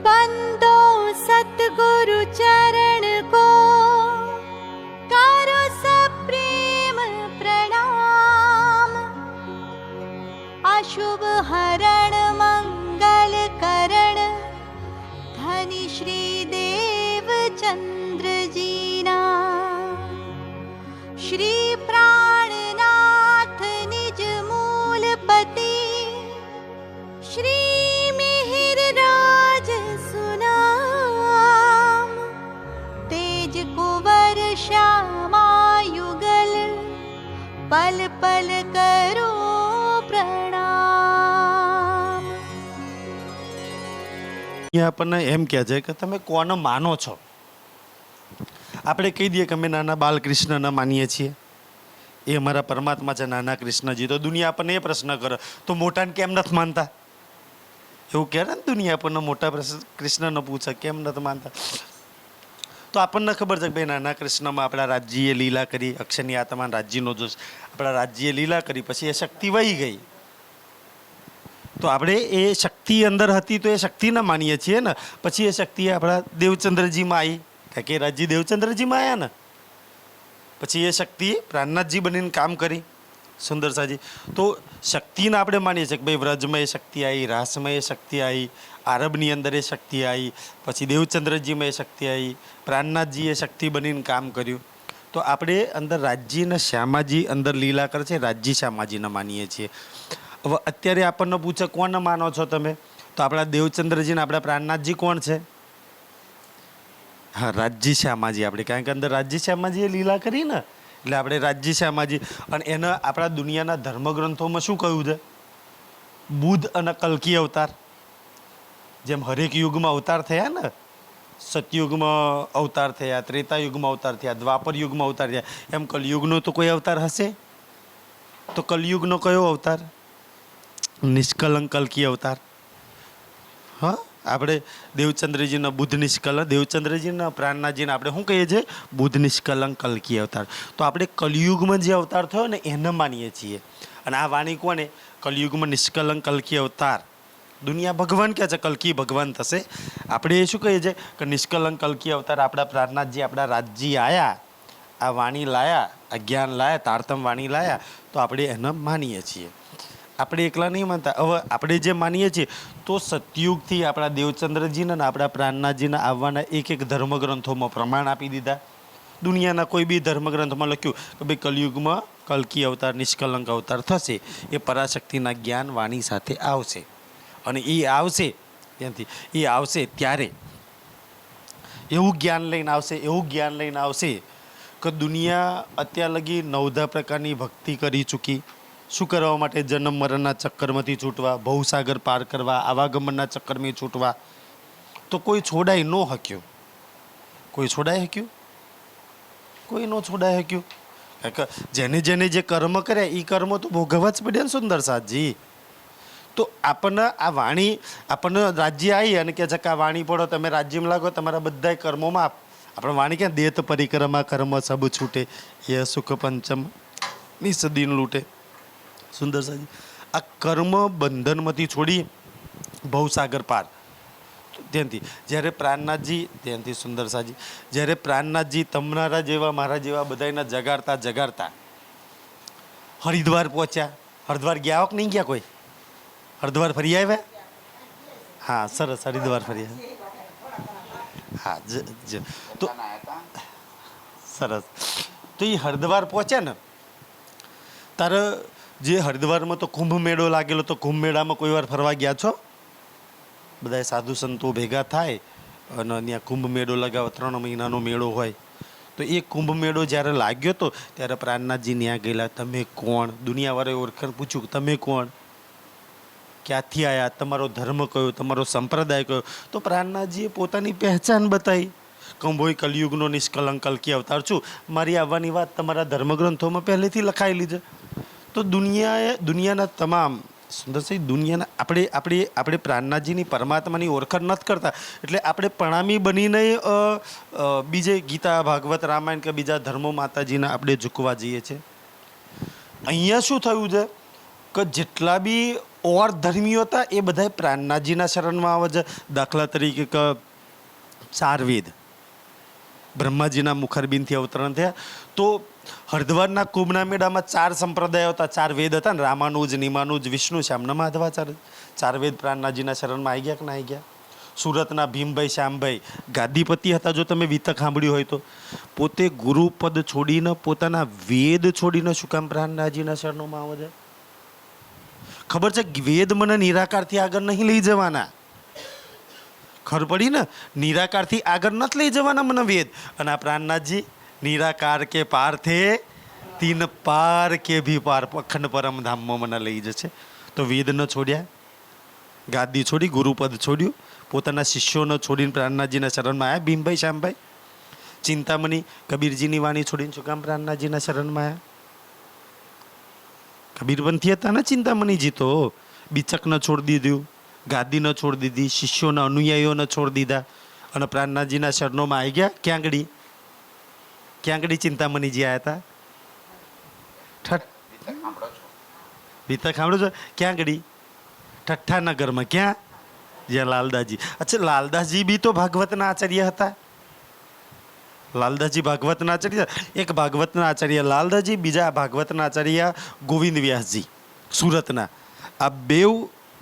बंदो सतगुरु चरण को करो सप्रेम प्रणाम। अशुभ हरण मंगल करण धनी श्री देव चंद्र जीना। श्री प्राणनाथ निज मूलपति श्री मिहिर राज सुनाम। तेज कुंवर श्यामा युगल पल पल करो प्रणाम। આપણને એમ કહે છે કે તમે કોને માનો છો? આપણે કહી દઈએ કે અમે નાના બાલકૃષ્ણને માનીએ છીએ, એ અમારા પરમાત્મા છે નાના કૃષ્ણજી. તો દુનિયા આપણને એ પ્રશ્ન કરે તો મોટાને કેમ નથી માનતા? એવું કહે ને દુનિયા આપણને મોટા કૃષ્ણને પૂછે કેમ નથી માનતા? તો આપણને ખબર છે કે ભાઈ નાના કૃષ્ણમાં આપણા રાજ્યએ લીલા કરી, અક્ષરની આત્માના રાજ્યનો જોશ, આપણા રાજ્યએ લીલા કરી, પછી એ શક્તિ વહી ગઈ. તો આપણે એ શક્તિ અંદર હતી તો એ શક્તિને માનીએ છીએ ને. પછી એ શક્તિ આપણા દેવચંદ્રજીમાં આવી, કારણ કે રાજ્ય દેવચંદ્રજીમાં આવ્યા ને. પછી એ શક્તિ પ્રાણનાથજી બનીને કામ કરી સુંદરસાજી. તો શક્તિને આપણે માનીએ છીએ કે ભાઈ વ્રજમાં એ શક્તિ આવી, રાસમાં એ શક્તિ આવી, આરબની અંદર એ શક્તિ આવી, પછી દેવચંદ્રજીમાં એ શક્તિ આવી, પ્રાણનાથજીએ શક્તિ બનીને કામ કર્યું. તો આપણે અંદર રાજ્યને શ્યામાજી અંદર લીલા કરે છે, રાજ્ય શ્યામાજીને માનીએ છીએ. હવે અત્યારે આપણને પૂછે કોને માનો છો તમે? તો આપણા દેવચંદ્રજીને આપણા પ્રાણનાથજી કોણ છે? હા, રાજ્ય શ્યામાજી આપણે, કારણ કે અંદર રાજ્ય શ્યામાજીએ લીલા કરી ને, એટલે આપણે રાજ્ય શ્યામાજી. અને એના આપણા દુનિયાના ધર્મગ્રંથોમાં શું કહ્યું છે? બુદ્ધ અને કલ્કી અવતાર. જેમ હરેક યુગમાં અવતાર થયા ને, સતયુગમાં અવતાર થયા, ત્રેતાયુગમાં અવતાર થયા, દ્વાપર યુગમાં અવતાર થયા, એમ કલયુગનો તો કોઈ અવતાર હશે? તો કલયુગનો કયો અવતાર? નિષ્કલંક કલ્કી અવતાર. હા, આપણે દેવચંદ્રજીના બુદ્ધ નિષ્કલંક, દેવચંદ્રજીના પ્રાણનાથજીને આપણે શું કહીએ છીએ? બુદ્ધ નિષ્કલંક કલ્કી અવતાર. તો આપણે કલયુગમાં જે અવતાર થયો ને એને માનીએ છીએ. અને આ વાણી કોને? કલયુગમાં નિષ્કલંક કલ્કી અવતાર. દુનિયા ભગવાન કહે છે, કલ્કી ભગવાન થશે. આપણે શું કહીએ છીએ કે નિષ્કલંક કલ્કી અવતાર આપણા પ્રાણનાથજી આપણા રાજજી આવ્યા, આ વાણી લાયા, આ જ્ઞાન લાયા, તારતમ વાણી લાયા, તો આપણે એને માનીએ છીએ. આપણે એકલા નહીં માનતા. હવે આપણે જે માનીએ છીએ તો સતયુગથી આપણા દેવચંદ્રજીને અને આપણા પ્રાણનાથજીના આવવાના એક એક ધર્મગ્રંથોમાં પ્રમાણ આપી દીધા. દુનિયાના કોઈ બી ધર્મગ્રંથમાં લખ્યું કે ભાઈ કલયુગમાં કલ્કી અવતાર, નિષ્કલંક અવતાર થશે, એ પરાશક્તિના જ્ઞાન વાણી સાથે આવશે. અને એ આવશે ત્યાંથી, એ આવશે ત્યારે એવું જ્ઞાન લઈને આવશે, એવું જ્ઞાન લઈને આવશે કે દુનિયા અત્યાર લગી 9 પ્રકારની ભક્તિ કરી ચૂકી. શું કરવા માટે? જન્મ મરણના ચક્કરમાંથી છૂટવા, ભવસાગર પાર કરવા, આવાગમનના ચક્કરમાંથી છૂટવા. તો કોઈ છોડાઈ ન શક્યું. કોઈ છોડાઈ શક્યું? કોઈ ન છોડાઈ શક્યું. જેને જેને જે કર્મ કર્યા એ કર્મ તો ભોગવવા જ પડે ને સુંદર સાજી. તો આપણને આ વાણી, આપણને રાજ્ય આવી અને કે છે કે આ વાણી પડો, તમે રાજ્યમાં લાગો, તમારા બધા કર્મોમાં આપણે વાણી ક્યાં દેત પરિક્રમા કર્મ સબ છૂટે, એ સુખ પંચમ ની સદીન લૂંટે. સુંદર સાજી, આ કર્મ બંધનમાંથી છોડી ભવસાગર પાર. ત્યાંથી જ્યારે પ્રાણનાથજી, ત્યાંથી સુંદર સાજી, જ્યારે પ્રાણનાથજી તમારા જેવા મારા જેવા બધાને જગાડતા જગાડતા હરિદ્વાર પહોંચ્યા. હરિદ્વાર ગયા કે નહીં ગયા? કોઈ હરિદ્વાર ફરી આવ્યા? હા, સરસ, હરિદ્વાર ફરી આવ્યા. હા તો સરસ. તો એ હરિદ્વાર પહોંચ્યા ને તારે જે હરિદ્વારમાં તો કુંભ મેળો લાગેલો, તો કુંભ મેળામાં કોઈ વાર ફરવા ગયા છો? બધા સાધુ સંતો ભેગા થાય અને ત્યાં કુંભ મેળો લગાવે, 3 મહિનાનો મેળો હોય. તો એ કુંભ મેળો જ્યારે લાગ્યો હતો ત્યારે પ્રાણનાથજી ત્યાં ગયેલા. તમે કોણ? દુનિયાવાળાએ ઓળખાણ પૂછ્યું કે તમે કોણ, ક્યાંથી આવ્યા, તમારો ધર્મ કયો, તમારો સંપ્રદાય કયો? તો પ્રાણનાથજીએ પોતાની પહેચાન બતાવી કે હું ભાઈ કલયુગનો નિષ્કલંક કલ્કી અવતાર છું. મારી આવવાની વાત તમારા ધર્મગ્રંથોમાં પહેલેથી લખાયેલી છે. તો દુનિયાના તમામ સુંદર સાહેબ, દુનિયાના આપણે પ્રાણનાથજીની પરમાત્માની ઓળખાણ નથી કરતા, એટલે આપણે પ્રણામી બનીને બીજે ગીતા, ભાગવત, રામાયણ કે બીજા ધર્મો માતાજીને આપણે ઝૂકવા જઈએ છીએ. અહીંયા શું થયું છે કે જેટલા બી ઓર ધર્મીઓ હતા એ બધા પ્રાણનાથજીના શરણમાં આવે છે. દાખલા તરીકે કે 4 વેદ બ્રહ્માજીના મુખારબિંદથી અવતરણ થયા. તો હરિદ્વારના કુંભના મેળામાં 4 સંપ્રદાયો હતા, 4 વેદ હતા ને, રામાનુજ, નિમાનુજ, વિષ્ણુ, શ્યામના માધવાચાર્ય. 4 વેદ પ્રાણનાથજીના શરણમાં આવી ગયા કે ના આવી ગયા? સુરતના ભીમભાઈ શ્યામભાઈ ગાદીપતિ હતા. જો તમે વિતક સાંભળ્યું હોય તો, પોતે ગુરુપદ છોડીને, પોતાના વેદ છોડીને શું કામ પ્રાણનાથજીના શરણોમાં આવે છે? ખબર છે વેદ મને નિરાકારથી આગળ નહીં લઈ જવાના. ખબર પડી ને? નિરાકારથી આગળ નથી લઈ જવાના મને વેદ. અને આ પ્રાણનાથજી નિરાકાર કે પાર થે તીન પાર કે ભી પાર, અખંડ પરમ ધામમાં મને લઈ જશે. તો વેદ ન છોડ્યા, ગાદી છોડી, ગુરુપદ છોડ્યું, પોતાના શિષ્યોને છોડીને પ્રાણનાથજીના શરણમાં આવ્યા. ભીમભાઈ શ્યામભાઈ ચિંતામણી કબીરજીની વાણી છોડીને શું કામ પ્રાણનાથજીના શરણમાં આવ્યા? કબીરપંથી હતા ને ચિંતામણીજી. તો બીચકને છોડી દીધું, ગાદીને છોડી દીધી, શિષ્યોના અનુયાયીઓને છોડી દીધા અને પ્રાણનાથજીના શરણોમાં આવી ગયા. ક્યાં આગળ? ક્યાં આગળ ચિંતામણીજી આવ્યા હતા? બીતક સાંભળો છો? ક્યાં આગળ? ઠઠ્ઠાનગરમાં. ક્યાં? જ્યાં લાલદાસજી. અચ્છા, લાલદાસજી બી તો ભાગવતના આચાર્ય હતા. લાલદાસજી ભાગવતના આચાર્ય. એક ભાગવતના આચાર્ય લાલદાસજી, બીજા ભાગવતના આચાર્ય ગોવિંદ વ્યાસજી સુરતના. આ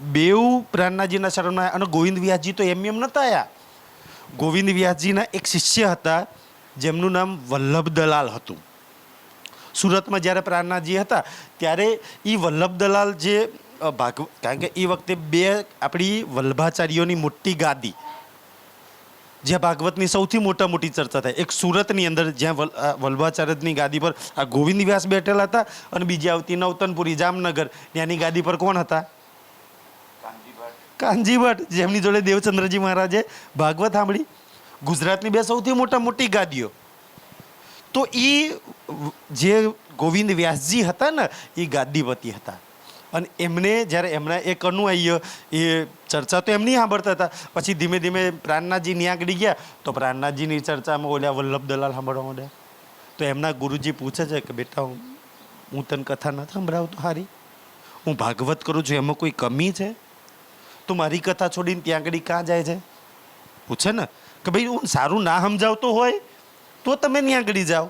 બેઉ પ્રાણનાથજીના શરણમાં. અને ગોવિંદ વ્યાસજી તો એમ નતા આવ્યા. ગોવિંદ વ્યાસજીના એક શિષ્ય હતા જેમનું નામ વલ્લભ દલાલ હતું. સુરતમાં જ્યારે પ્રાણનાથજી હતા ત્યારે એ વલ્લભ દલાલ જે કારણ કે એ વખતે 2 આપણી વલ્લભાચાર્યોની મોટી ગાદી, જ્યાં ભાગવતની સૌથી મોટી ચર્ચા થાય, એક સુરતની અંદર જ્યાં વલ્લભાચાર્યની ગાદી પર આ ગોવિંદ વ્યાસ બેઠેલા હતા, અને બીજી આવતી નવતનપુરી જામનગર, ત્યાંની ગાદી પર કોણ હતા? કાનજી ભટ્ટ, જેમની જોડે દેવચંદ્રજી મહારાજે ભાગવત સાંભળી. ગુજરાતની 2 સૌથી મોટી ગાદીઓ. તો એ જે ગોવિંદ વ્યાસજી હતા ને, એ ગાદીપતિ હતા. અને એમને જ્યારે એમના એક અનુયાયીઓ એ ચર્ચા તો એમની સાંભળતા હતા. પછી ધીમે ધીમે પ્રાણનાથજી ત્યાં આગળ ગયા તો પ્રાણનાથજીની ચર્ચામાં ઓલ્યા વલ્લભ દલાલ સાંભળવા માંડ્યા. તો એમના ગુરુજી પૂછે છે કે બેટા, હું તને કથા નથી સંભળાવતો હારી, હું ભાગવત કરું છું, એમાં કોઈ કમી છે? તું મારી કથા છોડીને ત્યાં આગળ ક્યાં જાય છે? પૂછે ને કે ભાઈ હું સારું ના સમજાવતો હોય તો તમે ત્યાં આગળ જાઓ.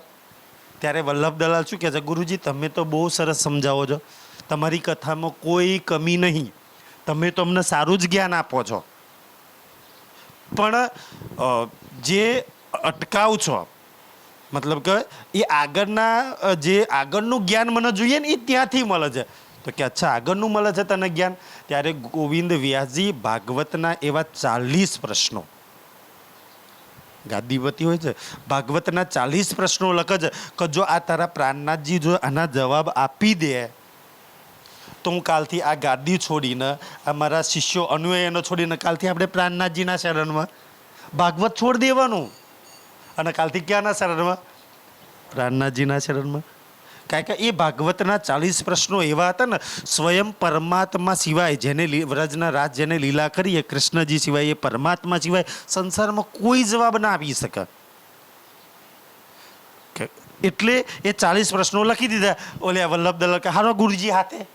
ત્યારે વલ્લભ દલાલ શું કહે છે? ગુરુજી, તમે તો બહુ સરસ સમજાવો છો, તમારી કથામાં કોઈ કમી નહીં, તમે તો અમને સારું જ જ્ઞાન આપો છો, પણ જે અટકાવ છો, મતલબ કે એ આગળનું જ્ઞાન મને જોઈએ ને, એ ત્યાંથી મળે છે. તો કે અચ્છા, આગળનું મળે છે તને જ્ઞાન? ત્યારે ગોવિંદ વ્યાસજી ભાગવતના એવા 40 પ્રશ્નો, ગાદીપતિ હોય છે, ભાગવતના 40 પ્રશ્નો લખે છે કે જો આ તારા પ્રાણનાથજી જો આના જવાબ આપી દે તો હું કાલથી આ ગાદી છોડીને, અમારા શિષ્યો અનુયાયીનો છોડીને કાલથી આપણે પ્રાણનાથજીના શરણમાં ભાગવત છોડી દેવાનું. અને કાલથી ક્યાંના શરણમાં? પ્રાણનાથજીના શરણમાં. કારણ કે એ ભાગવતના 40 પ્રશ્નો એવા હતા ને, સ્વયં પરમાત્મા સિવાય, જેને વ્રજના રાજ જેને લીલા કરીએ, કૃષ્ણજી સિવાય, એ પરમાત્મા સિવાય સંસારમાં કોઈ જવાબ ના આપી શકે. એટલે એ 40 પ્રશ્નો લખી દીધા. ઓલે વલ્લભ દલાલ કે હારો ગુરુજી હાથે,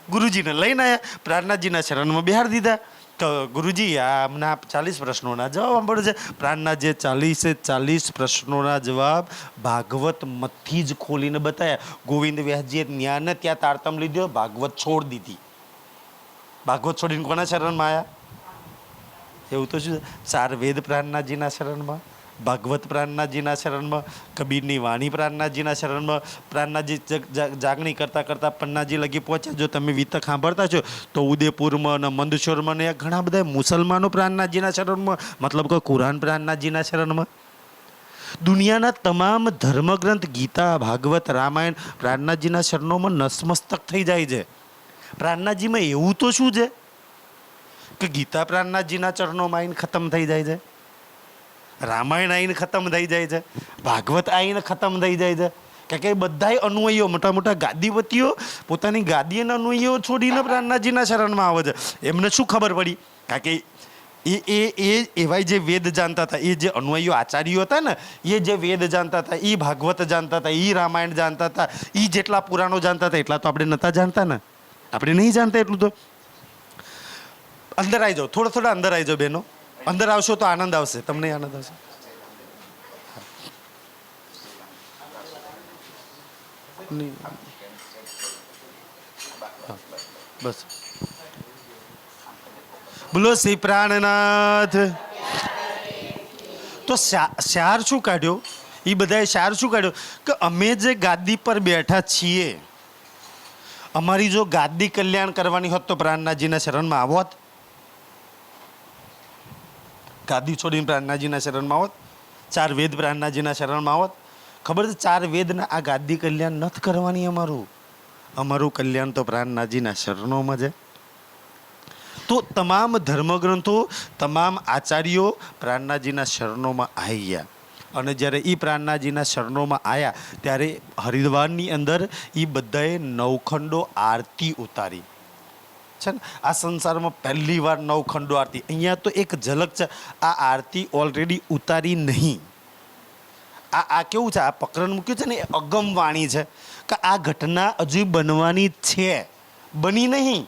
ગુરુજીને લઈને આવ્યા, પ્રાણનાથજીના શરણમાં બિહાર દીધા. તો ગુરુજી આ હમણાં 40 પ્રશ્નોના જવાબ સાંભળે છે. પ્રાણનાથજીએ 40 પ્રશ્નોના જવાબ ભાગવતમાંથી જ ખોલીને બતાવ્યા. ગોવિંદ વ્યાસજીએ જ્ઞાન ત્યાં તારતમ લીધો, ભાગવત છોડી દીધી. ભાગવત છોડીને કોના શરણમાં આવ્યા? એવું તો શું? 4 વેદ પ્રાણનાથજીના શરણમાં, ભાગવત પ્રાણનાથજીના શરણમાં, કબીરની વાણી પ્રાણનાથજીના શરણમાં. પ્રાણનાથજી જાગણી કરતાં કરતાં પન્નાજી લગી પહોંચ્યા. જો તમે વિતક સાંભળતા છો તો ઉદયપુરમાં અને મંદસોરમાં ને ઘણા બધા મુસલમાનો પ્રાણનાથજીના શરણમાં, મતલબ કે કુરાન પ્રાણનાથજીના શરણમાં. દુનિયાના તમામ ધર્મગ્રંથ, ગીતા, ભાગવત, રામાયણ પ્રાણનાથજીના શરણોમાં નસમસ્તક થઈ જાય છે. પ્રાણનાથજીમાં એવું તો શું છે કે ગીતા પ્રાણનાથજીના ચરણોમાં આવીને ખતમ થઈ જાય છે, રામાયણ આવીને ખતમ થઈ જાય છે, ભાગવત આવીને ખતમ થઈ જાય છે. કારણ કે બધાય અનુયાયીઓ, મોટા ગાદીપતિઓ પોતાની ગાદીના અનુયાયીઓ છોડીને પ્રાણનાથજીના શરણમાં આવે છે. એમને શું ખબર પડી? કારણ કે એ એવા જે વેદ જાણતા હતા, એ જે અનુયાયીઓ આચાર્યો હતા ને, એ જે વેદ જાણતા હતા, એ ભાગવત જાણતા હતા, એ રામાયણ જાણતા હતા, એ જેટલા પુરાણો જાણતા હતા એટલા તો આપણે નહોતા જાણતા ને. આપણે નહીં જાણતા એટલું તો. અંદર આવી જાઓ, થોડા અંદર આવી જાઓ બહેનો. અંદર આવશો તો આનંદ આવશે, તમને આનંદ આવશે. બસ બોલો શ્રી પ્રાણનાથ. તો શાર શું કાઢ્યો? એ બધાએ શાર શું કાઢ્યો કે અમે જે ગાદી પર બેઠા છીએ, અમારી જો ગાદી કલ્યાણ કરવાની હોત તો પ્રાણનાથજીના શરણમાં આવોત? ગાદી છોડીને પ્રાણનાથજીના શરણમાં આવોત? 4 વેદ પ્રાણનાથજીના શરણમાં આવોત? ખબર છે 4 વેદના આ ગાદી કલ્યાણ નથી કરવાની. અમારું કલ્યાણ તો પ્રાણનાથજીના શરણોમાં છે. તો તમામ ધર્મગ્રંથો, તમામ આચાર્યો પ્રાણનાથજીના શરણોમાં આવી ગયા. અને જ્યારે એ પ્રાણનાથજીના શરણોમાં આવ્યા ત્યારે હરિદ્વારની અંદર એ બધાએ 9 ખંડો આરતી ઉતારી છે ને. આ સંસારમાં પહેલી વાર 9 ખંડો આરતી. અહીંયા તો એક ઝલક છે. આ આરતી ઓલરેડી ઉતારી નહીં. આ કેવું છે? આ પ્રકરણ મૂક્યું છે ને એ અગમ વાણી છે કે આ ઘટના હજુ બનવાની છે, બની નહીં.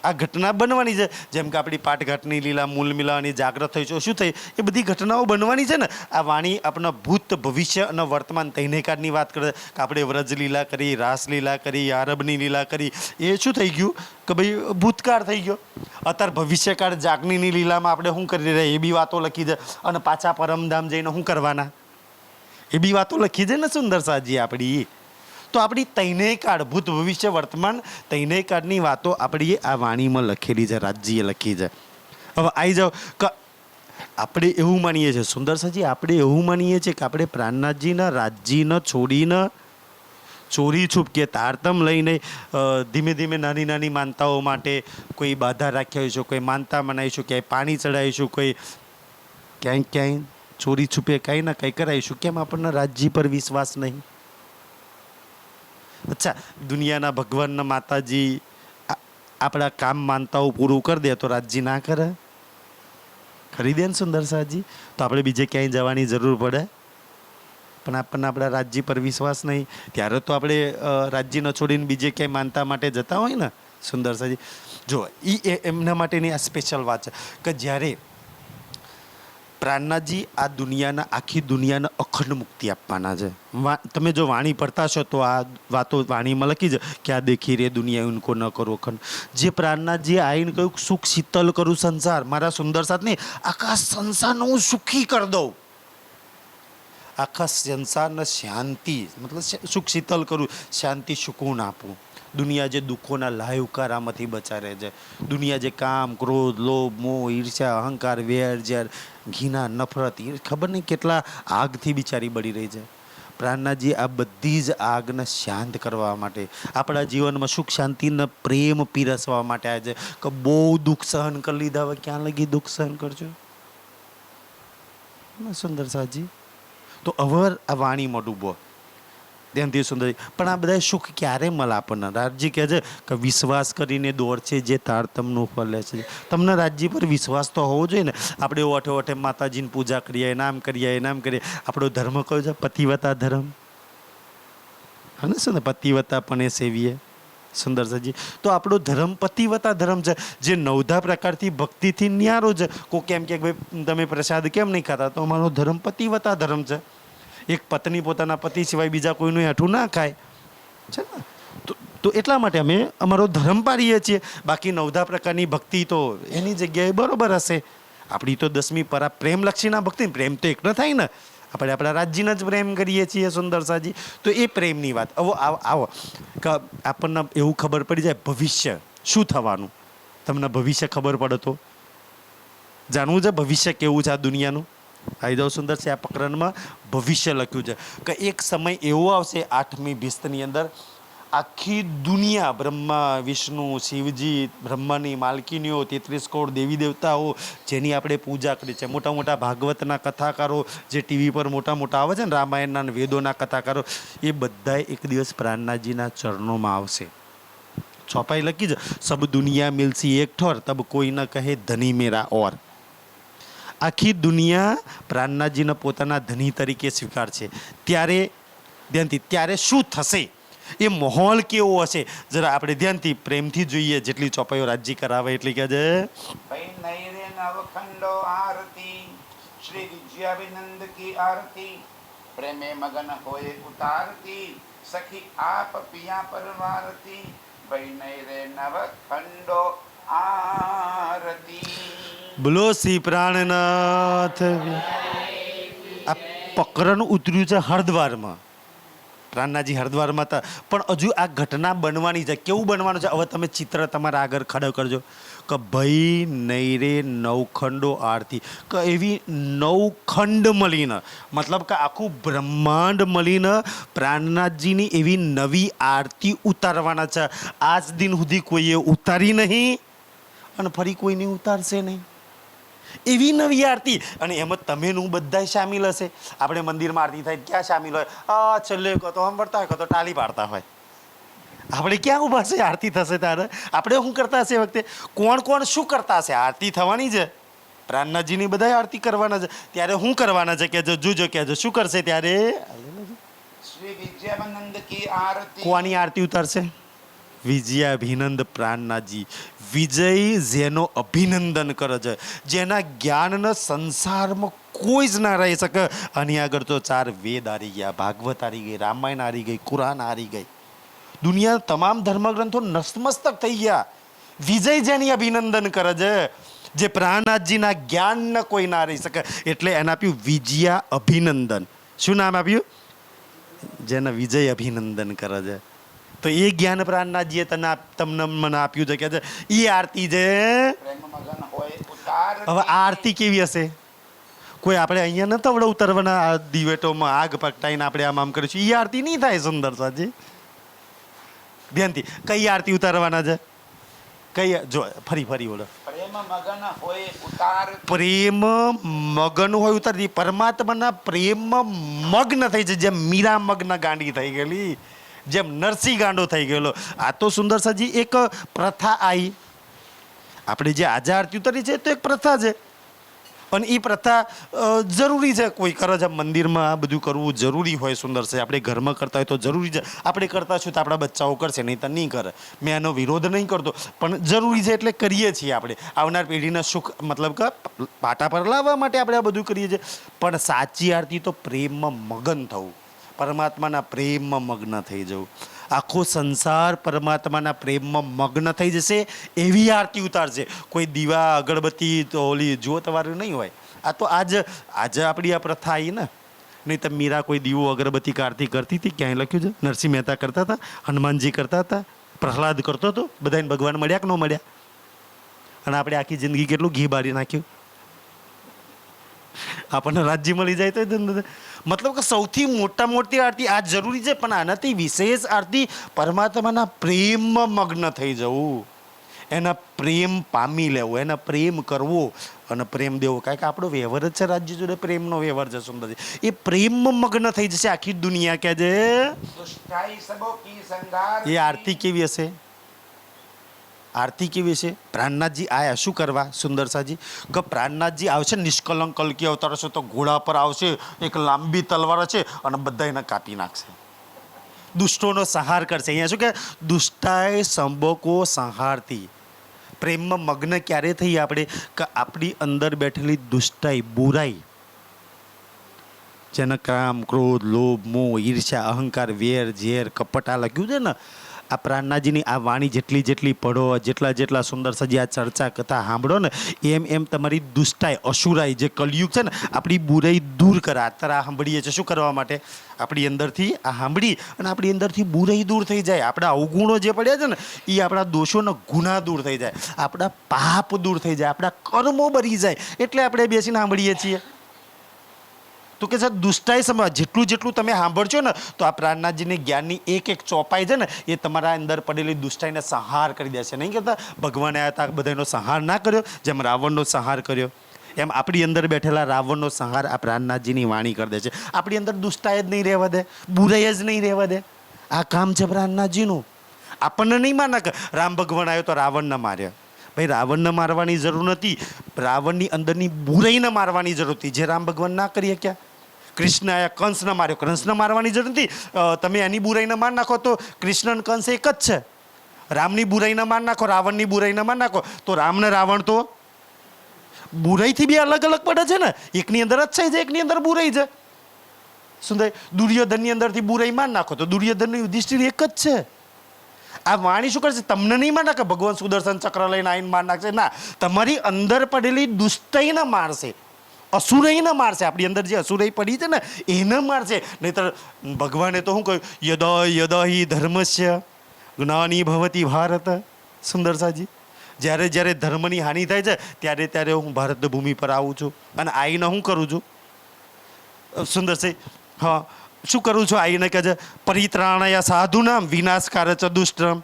આ ઘટના બનવાની છે. જેમ કે આપણી પાટઘાટની લીલા, મૂલ મિલાવાની, જાગ્રત થઈ છે, શું થઈ, એ બધી ઘટનાઓ બનવાની છે ને. આ વાણી આપણા ભૂત, ભવિષ્ય અને વર્તમાન ત્રણેય કાળની વાત કરે કે આપણે વ્રજ લીલા કરી, રાસ લીલા કરી, આરબની લીલા કરી. એ શું થઈ ગયું કે ભાઈ ભૂતકાળ થઈ ગયો. અત્યારે ભવિષ્યકાળ જાગનીની લીલામાં આપણે શું કરી રહ્યા એ બી વાતો લખી છે. અને પાછા પરમધામ જઈને શું કરવાના એ બી વાતો લખી છે ને સુંદર સાજી આપણી. તો આપણી ત્રણેય કાળ, ભૂત, ભવિષ્ય, વર્તમાન ત્રણેય કાળની વાતો આપણી આ વાણીમાં લખેલી છે, રાજજીએ લખી છે. હવે આવી જાઓ કે આપણે એવું માનીએ છીએ સુંદર સાજી, આપણે એવું માનીએ છીએ કે આપણે પ્રાણનાથજીના રાજજીને છોડીને ચોરી છૂપકે તારતમ લઈને ધીમે ધીમે નાની નાની માનતાઓ માટે કોઈ બાધા રાખ્યા હોઈશું, કોઈ માનતા મનાવીશું, ક્યાંય પાણી ચડાવીશું, કોઈ ક્યાંય ચોરી છૂપે કંઈ ના કંઈ કરાવીશું. કેમ આપણને રાજજી પર વિશ્વાસ નહીં? અચ્છા, દુનિયાના ભગવાનના માતાજી આપણા કામ માનતાઓ પૂરું કરી દે તો રાજજી ના કરે? કરી દે ને સુંદર સાજી. તો આપણે બીજે ક્યાંય જવાની જરૂર પડે? પણ આપણને આપણા રાજજી પર વિશ્વાસ નહીં, ત્યારે તો આપણે રાજ્યને છોડીને બીજે ક્યાંય માનતા માટે જતા હોય ને સુંદર સાજી. જો એમના માટેની આ સ્પેશિયલ વાત છે કે જ્યારે પ્રાણનાથજી આ દુનિયાના, આખી દુનિયાને અખંડ મુક્તિ આપવાના છે. તમે જો વાણી પડતા છો તો આ વાતો વાણીમાં લખી છે કે આ દેખી રે દુનિયા ઉनको ન કરો અખંડ. જે પ્રાણનાથજી આવીને કહ્યું સુખ શીતલ કરું સંસાર, મારા સુંદર સાથ નહીં, આખા સંસારને હું સુખી કરી દઉં, આખા સંસારને શાંતિ, મતલબ સુખ શીતલ કરું, શાંતિ સુકૂન આપું. દુનિયા જે દુઃખોના લાયુકારામાંથી બચારે છે, દુનિયા જે કામ, ક્રોધ, લોભ, મોહ, ઈર્ષ્યા, અહંકાર, વેર, ઝેર, ઘીના, નફરત, ખબર નહીં કેટલા આગથી બિચારી બળી રહી છે. પ્રાણનાથજી આ બધી જ આગને શાંત કરવા માટે, આપણા જીવનમાં સુખ શાંતિને પ્રેમ પીરસવા માટે આવે છે. કે બહુ દુઃખ સહન કરી લીધા, હવે ક્યાં લગી દુઃખ સહન કરજો સુંદર સાજી. તો અવર આ વાણીમાં ડૂબો ધ્યાનથી સુંદર. પણ આ બધા સુખ ક્યારે મળે આપણને? રાજજી કહે છે કે વિશ્વાસ કરીને દોર છે જે તારતમનું ફળ લે છે. તમને રાજજી પર વિશ્વાસ તો હોવો જોઈએ ને. આપણે ઓઠે ઓઠે માતાજીની પૂજા કરીએ, નામ કરીએ, નામ કરીએ. આપણો ધર્મ કયો છે? પતિવતા ધર્મ. હા શું ને, પતિવતા પણ એ સેવીએ સુંદર સાજી. તો આપણો ધર્મ પતિવતા ધર્મ છે, જે 9 પ્રકારથી ભક્તિથી ન્યારો છે. કોઈ કેમ કે ભાઈ તમે પ્રસાદ કેમ નહીં ખાતા? તો અમારો ધર્મ પતિવતા ધર્મ છે. એક પત્ની પોતાના પતિ સિવાય બીજા કોઈનું હેઠું ના ખાય છે ને. તો એટલા માટે અમે અમારો ધર્મ પાડીએ છીએ. બાકી 9 પ્રકારની ભક્તિ તો એની જગ્યાએ બરોબર હશે. આપણી તો 10મી પરા પ્રેમલક્ષીના ભક્તિ, પ્રેમ તો એક ન થાય ને. આપણે આપણા રાજ્યને જ પ્રેમ કરીએ છીએ સુંદર સાજી. તો એ પ્રેમની વાત. આવો કે આપણને એવું ખબર પડી જાય ભવિષ્ય શું થવાનું. તમને ભવિષ્ય ખબર પડે તો જાણવું છે ભવિષ્ય કેવું છે આ દુનિયાનું. આવી જાઓ સુંદર છે. આ પ્રકરણમાં ભવિષ્ય લખ્યું છે કે એક સમય એવો આવશે 8મી ભીસ્તની અંદર, આખી દુનિયા, બ્રહ્મા, વિષ્ણુ, શિવજી, બ્રહ્માની માલકીનીઓ, 33 કરોડ દેવી દેવતાઓ જેની આપણે પૂજા કરી છે, મોટા મોટા ભાગવતના કથાકારો જે ટીવી પર મોટા મોટા આવે છે ને, રામાયણના વેદોના કથાકારો, એ બધાય એક દિવસ પ્રાણનાથજીના ચરણોમાં આવશે. ચોપાઈ લખી છે, સબ દુનિયા મિલસી એક ઠોર, તબ કોઈ ન કહે ધની મેરા ઓર. આખી દુનિયા પ્રાણનાથજીને પોતાના ધની તરીકે સ્વીકારશે. ત્યારે ધ્યાનથી, ત્યારે શું થશે એ માહોલ કેવો હશે જરા આપણે ધ્યાનથી પ્રેમથી જોઈએ. જેટલી ચોપાઈઓ રાજજી કરાવે એટલી કહે છે. ભાઈ નૈરે નવખંડો આરતી શ્રી વિજયાભિનંદ કી આરતી પ્રેમે મગન હોય ઉતારતી સખી આપ પિયા પરવારતી ભાઈ નૈરે નવખંડો આરતી. બોલો શ્રી પ્રાણનાથ. આ પકરણ ઉતર્યું છે હરદ્વારમાં. પ્રાણનાથજી હરદ્વારમાં હતા, પણ હજુ આ ઘટના બનવાની છે. કેવું બનવાનું છે હવે તમે ચિત્ર તમારા આગળ ખડો કરજો કે ભાઈ નૈરે નવખંડો આરતી, કે એવી નવખંડ મળીને, મતલબ કે આખું બ્રહ્માંડ મળીને પ્રાણનાથજીની એવી નવી આરતી ઉતારવાના છે. આજ દિન સુધી કોઈએ ઉતારી નહીં અને ફરી કોઈને ઉતારશે નહીં. એવી નવી આરતી, અને એમાં તમે હું બધા સામેલ હશે. આપણે મંદિરમાં આરતી થાય ક્યાં સામેલ હોય? છેલ્લે કહો તો સાંભળતા હોય, કહો તો ટાળી પાડતા હોય. આપણે ક્યાં ઊભા છે? આરતી થશે ત્યારે આપણે શું કરતા હશે? વખતે કોણ કોણ શું કરતા હશે? આરતી થવાની છે, પ્રાણનાથજીની બધા આરતી કરવાના છે. ત્યારે શું કરવાના છે કે જોજો કે શું કરશે ત્યારે? શ્રી વિજયાભિનંદ કી આરતી. કોની આરતી ઉતારશે? વિજયાભિનંદ પ્રાણનાથજી. વિજય જેનો અભિનંદન કરે છે, જેના જ્ઞાનના સંસારમાં કોઈ જ ના રહી શકે. આની આગળ તો 4 વેદ હારી ગયા, ભાગવત હારી ગઈ, રામાયણ હારી ગઈ, કુરાન હારી ગઈ. દુનિયાના તમામ ધર્મગ્રંથો નતમસ્તક થઈ ગયા. વિજય જેની અભિનંદન કરે છે, જે પ્રાણનાથજીના જ્ઞાનને કોઈ ના રહી શકે, એટલે એને આપ્યું વિજયા અભિનંદન. શું નામ આપ્યું? જેને વિજય અભિનંદન કરે છે. તો એ જ્ઞાન પ્રાણનાથજીએ તમને મને આપ્યું છે કે એ આરતી છે. પ્રેમ મગન હોય ઉતારતી. હવે આ આરતી કેવી હશે? કોઈ આપણે અહીંયા નતા વડે ઉતરવાના આ દિવેટોમાં આગ પકટાઈને આપણે આમ કરીશું. એ આરતી નહીં થાય સુંદર સાજી. ધ્યાનથી કઈ આરતી ઉતારવાના છે? કઈ જો ફરી બોલો. પ્રેમ મગન હોય ઉતારતી. પ્રેમ મગન હોય ઉતારતી. પરમાત્માના પ્રેમમાં મગ્ન થઈ છે. જેમ મીરા મગ્ન ગાંડી થઈ ગયેલી, જેમ નરસિંહ ગાંડો થઈ ગયેલો. આ તો સુંદર સાજી એક પ્રથા આવી. આપણે જે આજે આરતી ઉતારી છે તો એક પ્રથા છે, અને એ પ્રથા જરૂરી છે. કોઈ કરે છે મંદિરમાં, આ બધું કરવું જરૂરી હોય. સુંદર છે. આપણે ઘરમાં કરતા હોય તો જરૂરી છે. આપણે કરતા છું તો આપણા બચ્ચાઓ કરશે, નહીં તો નહીં કરે. મેં આનો વિરોધ નહીં કરતો, પણ જરૂરી છે એટલે કરીએ છીએ. આપણે આવનાર પેઢીના સુખ મતલબ કે પાટા પર લાવવા માટે આપણે આ બધું કરીએ છીએ. પણ સાચી આરતી તો પ્રેમમાં મગન થવું, પરમાત્માના પ્રેમમાં મગ્ન થઈ જવું. આખો સંસાર પરમાત્માના પ્રેમમાં મગ્ન થઈ જશે એવી આરતી ઉતારશે. કોઈ દીવા અગરબત્તી તો ઓલી જોતવાળું નહીં હોય. આ તો આજે આપણી આ પ્રથા આવી ને. નહીં તો મીરા કોઈ દીવો અગરબત્તી આરતી કરતી હતી? ક્યાંય લખ્યું છે? નરસિંહ મહેતા કરતા હતા, હનુમાનજી કરતા હતા, પ્રહલાદ કરતો હતો. બધાને ભગવાન મળ્યા કે ન મળ્યા? અને આપણે આખી જિંદગી કેટલું ઘી બાળી નાખ્યું. આપણને રાજ્ય મળી જાય તો મતલબ કે સૌથી મોટી આરતી આ જરૂરી છે, પણ આનાથી વિશેષ આરતી પરમાત્માના પ્રેમમાં મગ્ન થઈ જવું, એના પ્રેમ પામી લેવો, એના પ્રેમ કરવો અને પ્રેમ દેવો. કારણ કે આપણો વ્યવહાર જ છે રાજ્ય જોડે, પ્રેમનો વ્યવહાર છે. સુંદર છે. એ પ્રેમમાં મગ્ન થઈ જશે આખી દુનિયા. કે છે દુષ્ટાઈ સબો કી સંગાર. એ આરતી કેવી હશે? આરતી કેવી છે? પ્રાણનાથજી આયા શું કરવા? સુંદર સાજી કે પ્રાણનાથજી આવશે નિષ્કલંક કલ્કી અવતાર હશે તો ઘોડા પર આવશે, એક લાંબી તલવાર છે અને બધા એને કાપી નાખશે. દુષ્ટોનો સંહાર કરશે. અહીંયા શું કે દુષ્ટાય સંબકો સંહારતી. પ્રેમમાં મગ્ન ક્યારે થઈ આપણે? કે આપણી અંદર બેઠેલી દુષ્ટાઈ, બુરાઈ, જેને કામ, ક્રોધ, લોભ, મોહ, ઈર્ષ્યા, અહંકાર, વેર, ઝેર, કપટ આ લખ્યું છે ને, આ પ્રાણનાથજીની આ વાણી જેટલી પડો, જેટલા સુંદર સજી આ ચર્ચા કથા સાંભળો ને, એમ તમારી દુષ્ટાઈ, અસુરાઈ, જે કલયુગ છે ને, આપણી બુરાઈ દૂર કરે. અત્યારે આ સાંભળીએ છીએ શું કરવા માટે? આપણી અંદરથી આ સાંભળી અને આપણી અંદરથી બુરાઈ દૂર થઈ જાય. આપણા અવગુણો જે પડ્યા છે ને, એ આપણા દોષોના ગુના દૂર થઈ જાય, આપણા પાપ દૂર થઈ જાય, આપણા કર્મો બરી જાય. એટલે આપણે બેસીને સાંભળીએ છીએ. તો કે સાહેબ દુષ્ટાઈ સમય જેટલું તમે સાંભળશો ને, તો આ પ્રાણનાથજીની જ્ઞાનની એક ચોપાઈ છે ને, એ તમારા અંદર પડેલી દુષ્ટાઈને સંહાર કરી દેશે. નહીં કહેતા ભગવાને આવ્યા હતા બધાનો સંહાર ના કર્યો, જેમ રાવણનો સંહાર કર્યો, એમ આપણી અંદર બેઠેલા રાવણનો સંહાર આ પ્રાણનાથજીની વાણી કરી દે છે. આપણી અંદર દુષ્ટાઈ જ નહીં રહેવા દે, બુરાઈ જ નહીં રહેવા દે. આ કામ છે પ્રાણનાથજીનું. આપણને નહીં માને કે રામ ભગવાન આવ્યો તો રાવણને માર્યા. ભાઈ રાવણને મારવાની જરૂર નથી, રાવણની અંદરની બુરાઈને મારવાની જરૂર હતી, જે રામ ભગવાન ના કરી શક્યા. કૃષ્ણ આયા કંસને માર્યો, કંસને મારવાની જરૂર નથી. તમે એની બુરાઈને માર નાખો તો કૃષ્ણ અને કંસ એક જ છે. રામની બુરાઈને માર નાખો, રાવણની બુરાઈને માર નાખો તો રામ ને રાવણ તો બુરાઈથી બી અલગ અલગ પડે છે ને. એકની અંદર અચ્છાઈ છે, એકની અંદર બુરાઈ છે. શું થાય? દુર્યોધનની અંદરથી બુરાઈ માર નાખો તો દુર્યોધન યુધિષ્ઠિર એક જ છે. આ વાણી શું કરશે? તમને નહીં માર નાખે ભગવાન સુદર્શન ચક્ર લઈને આવીને માર નાખશે, ના, તમારી અંદર પડેલી દુષ્ટઈને મારશે, અસુરઈને મારશે. આપણી અંદર જે અસુરઈ પડી છે ને એને મારશે. નહીતર ભગવાને તો શું કહ્યું? યદા યદા હિ ધર્મસ્ય જ્ઞાની ભવતી ભારત. સુંદર સાજી, જ્યારે જ્યારે ધર્મની હાનિ થાય છે ત્યારે ત્યારે હું ભારત ભૂમિ પર આવું છું અને આવીને હું કરું છું? સુંદર છે. હા, શું કરું છું? આવીને કહે છે પરિત્રાણયા સાધુનામ વિનાશકાર ચ દુષ્ટમ.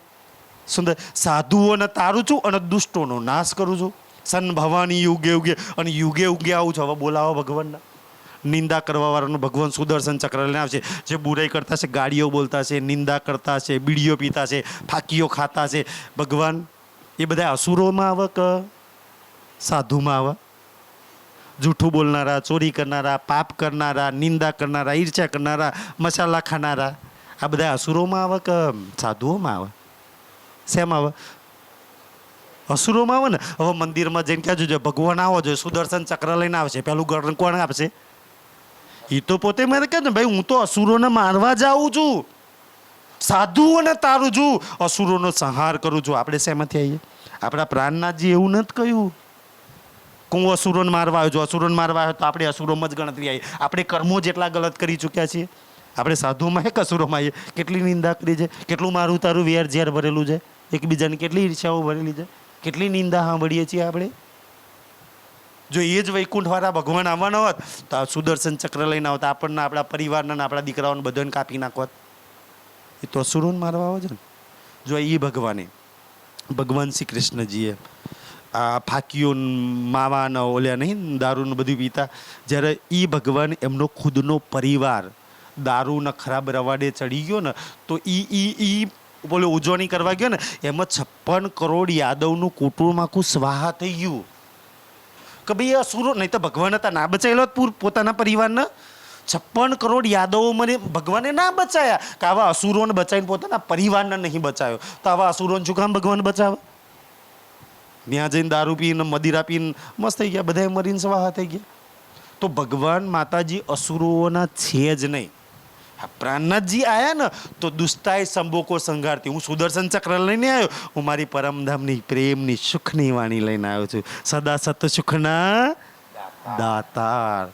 સુંદર, સાધુઓને તારું છું અને દુષ્ટોનો નાશ કરું છું. સન ભવાની યુગે યુગે, અને યુગે યુગે આવું છું. હવે બોલાવો ભગવાનના. નિંદા કરવા વાળાનું ભગવાન સુદર્શન ચક્ર લઈને આવશે. જે બુરાઈ કરતા છે, ગાડીઓ બોલતા છે, નિંદા કરતા છે, બીડીઓ પીતા છે, ફાકીઓ ખાતા છે, ભગવાન એ બધા અસુરોમાં આવે કે સાધુમાં આવે? જૂઠું બોલનારા, ચોરી કરનારા, પાપ કરનારા, નિંદા કરનારા, ઈર્ષ્યા કરનારા, મસાલા ખાનારા, આ બધા અસુરોમાં આવે કે સાધુઓમાં આવે? શેમ આવે? અસુરોમાં આવે ને. હવે મંદિરમાં જઈને ક્યાં જોજો ભગવાન આવો જોઈએ, સુદર્શન ચક્ર લઈને આવશે, પેલું ગણ કોણ આપશે? એ તો પોતે મને કહે ને, ભાઈ હું તો અસુરોને મારવા જાઉં છું, સાધુઓને તારું છું, અસુરોનો સંહાર કરું છું. આપણે શેમાંથી આવીએ? આપણા પ્રાણનાથજી એવું નથી કહ્યું કે હું અસુરોને મારવા આવ્યો છું. અસુરોને મારવા આવ્યો તો આપણે અસુરોમાં જ ગણતરી આવી. આપણે કર્મો જેટલા ગલત કરી ચૂક્યા છીએ. આપણે સાધુમાં એક અસુરોમાં આવીએ. કેટલી નિંદા કરી છે, કેટલું મારું તારું વેર ઝેર ભરેલું છે, એકબીજાની કેટલી ઈર્ષાઓ ભરેલી છે, કેટલી નિંદા સાંભળીએ છીએ આપણે. જો એ જ વૈકુંઠવાળા ભગવાન આવવાના હોત તો આ સુદર્શન ચક્ર લઈને આવતા, આપણને, આપણા પરિવારને, આપણા દીકરાઓને બધાને કાપી નાખોત. એ તો અસુરોને મારવા આવે છે ને. જો એ ભગવાને, ભગવાન શ્રી કૃષ્ણજીએ આ ફાકીઓ માવાના ઓલ્યા નહીં, દારૂનું બધું પીતા, જ્યારે એ ભગવાન એમનો ખુદનો પરિવાર દારૂના ખરાબ રવાડે ચડી ગયો ને તો ઈ બોલે ઉજવણી કરવા ગયો ને, એમાં 56 કરોડ યાદવનું કુટુંબ આખું સ્વાહા થઈ ગયું. કે ભાઈ અસુરો નહીં તો ભગવાન હતા ના બચાવેલો પોતાના પરિવારને. 56 કરોડ યાદવો મને ભગવાને ના બચાયા કે આવા અસુરોને બચાવીને પોતાના પરિવારને નહીં બચાવ્યો. તો આવા અસુરોને શું કામ ભગવાન બચાવે? ત્યાં જઈને દારૂ પીને, મદિરા પીને મસ્ત થઈ ગયા, બધાએ મરીને સ્વાહા થઈ ગયા. તો ભગવાન માતાજી અસુરોના છે જ નહીં. પ્રાણનાથજી આયા ને તો દુષ્ટાય સંબોકો સંઘારતી. હું સુદર્શન ચક્ર લઈને આવ્યો, હું મારી પરમધામની પ્રેમની સુખની વાણી લઈને આવ્યો છું. સદા સત સુખના દાતાર.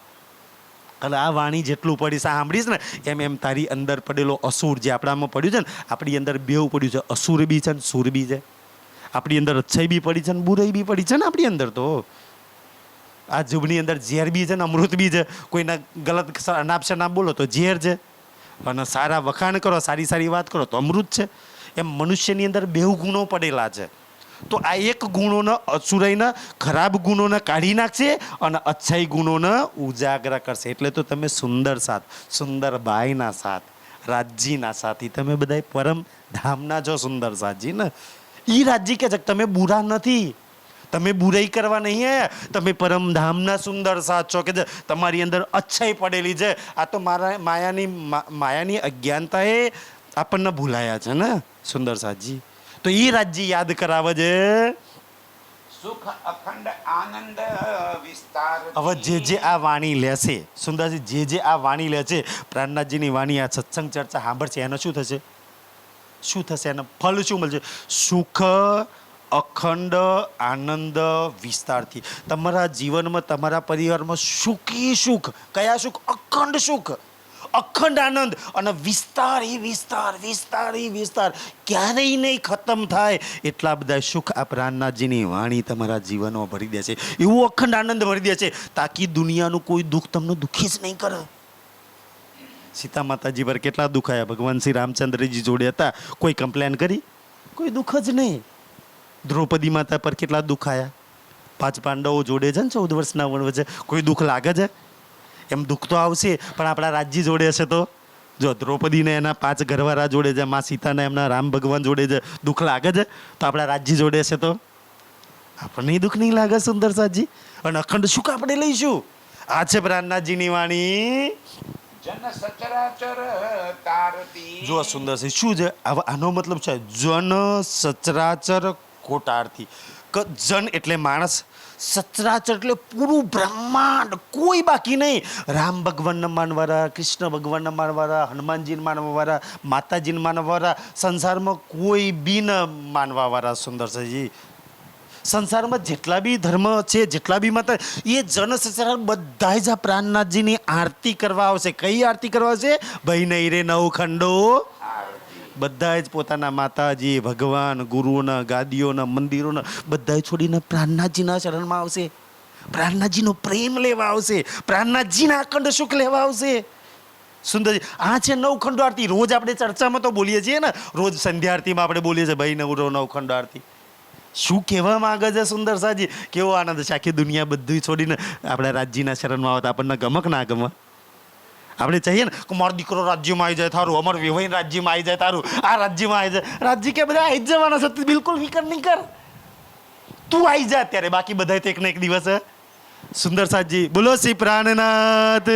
અને આ વાણી જેટલું પડીશ, સાંભળીશ ને એમ એમ તારી અંદર પડેલો અસુર જે આપણામાં પડ્યું છે ને, આપણી અંદર બેવ પડ્યું છે, અસુર બી છે ને સુર બી છે. આપણી અંદર અચ્છાઈ બી પડી છે ને બુરાઈ બી પડી છે ને આપણી અંદર. તો આ જુબની અંદર ઝેર બી છે ને અમૃત બી છે. કોઈના ગલત અનાપ શનાપ બોલો તો ઝેર છે, અને સારા વખાણ કરો, સારી સારી વાત કરો તો અમૃત છે. એમ મનુષ્યની અંદર બેવ ગુણો પડેલા છે. તો આ એક ગુણોને, અસુરાઈના ખરાબ ગુણોને કાઢી નાખશે અને અચ્છાઈ ગુણોને ઉજાગરા કરશે. એટલે તો તમે સુંદર સાથ, સુંદર બાઈના સાથ, રાજજીના સાથી, તમે બધા પરમ ધામના છો સુંદર સાથજી ને. ઈ રાજજી કે છે તમે બુરા નથી, તમે બુરાઈ કરવા નહીં આવ્યા, તમે પરમધામના સુંદર સાથ છો કે તમારી અંદર અચ્છાઈ પડેલી છે. આ તો મારા માયાની અજ્ઞાનતાએ આપણને ભૂલાયા છે ને સુંદર સાથજી. તો એ રાજજી યાદ કરાવે છે. સુખ અખંડ આનંદ વિસ્તાર. હવે જે આ વાણી લેશે સુંદરજી, જે આ વાણી લે છે, પ્રાણનાથજીની વાણી, આ સત્સંગ ચર્ચા સાંભળશે, એનો શું થશે? શું થશે? એનો ફળ શું મળશે? સુખ અખંડ આનંદ વિસ્તારથી. તમારા જીવનમાં, તમારા પરિવારમાં સુખી સુખ. કયા સુખ? અખંડ સુખ, અખંડ આનંદ, અને વિસ્તાર એ વિસ્તાર, વિસ્તાર એ વિસ્તાર, ક્યારેય નહીં ખતમ થાય એટલા બધા સુખ આ પ્રાણનાથજીની વાણી તમારા જીવનમાં ભરી દે છે. એવું અખંડ આનંદ ભરી દે છે તાકી દુનિયાનું કોઈ દુઃખ તમને દુઃખી જ નહીં કરે. સીતા માતાજી પર કેટલા દુઃખ આવ્યા, ભગવાન શ્રી રામચંદ્રજી જોડે હતા, કોઈ કમ્પ્લેન કરી? કોઈ દુઃખ જ નહીં. દ્રૌપદી માતા પર કેટલા દુઃખ આવ્યા, 5 પાંડવો જોડે છે ને 14 વર્ષના વચ્ચે, કોઈ દુઃખ લાગે છે? એમ દુઃખ તો આવશે, પણ આપણા રાજજી જોડે હશે તો. જો દ્રૌપદીને એના 5 ઘરવાળા જોડે છે, મા સીતાને એમના રામ ભગવાન જોડે છે, દુઃખ લાગે છે? તો આપણા રાજજી જોડે હશે તો આપણને દુઃખ નહીં લાગે સુંદર સાજી. અને અખંડ સુખ આપણે લઈશું. આ છે પ્રાણનાથજીની વાણી. જન સચરાચર તારતી. જો સુંદર છે. શું છે આનો મતલબ છે જન સચરાચર કોટારથી. જન એટલે માણસ, સચરાચર એટલે પૂરું બ્રહ્માંડ, કોઈ બાકી નહીં. રામ ભગવાનને માનવાળા, કૃષ્ણ ભગવાનને માનવાળા, હનુમાનજીને માનવાવાળા, માતાજીને માનવાવાળા, સંસારમાં કોઈ બી ન માનવાવાળા. સુંદર છે જી. સંસારમાં જેટલા બી ધર્મ છે, જેટલા બી મત, એ જન સચરાચર બધા જ આ પ્રાણનાથજીની આરતી કરવા આવશે. કઈ આરતી કરવા આવશે? ભાઈ નહીં રે નવ ખંડો. બધા જ પોતાના માતાજી, ભગવાન, ગુરુઓના ગાદીઓના, મંદિરોના બધા છોડીને પ્રાણનાથજીના શરણમાં આવશે. પ્રાણનાથજીનો પ્રેમ લેવા આવશે. પ્રાણનાથજીના અખંડ સુખ લેવા આવશે. સુંદરજી, આ છે નવખંડો આરતી. રોજ આપણે ચર્ચામાં તો બોલીએ છીએ ને, રોજ સંધ્યા આરતીમાં આપણે બોલીએ છીએ ભાઈ નવખંડો આરતી. શું કહેવા માંગે છે સુંદર સાજી? કેવો આનંદ છે. આખી દુનિયા બધું છોડીને આપણા રાજ્યના શરણમાં આવતા આપણને ગમક ના ગમે? આપણે ચાહીએ ને કે મારો દીકરો રાજ્યમાં આવી જાય તારું, અમારો વિવાહ રાજ્યમાં આવી જાય તારું, આ રાજ્યમાં આવી જાય. રાજ્ય કે બધા આવી જ જવાના છે, તું બિલકુલ ફિકર નહીં કર, તું આવી જા અત્યારે, બાકી બધા તો એક ને એક દિવસ. સુંદર સાજી બોલો શ્રી પ્રાણનાથ.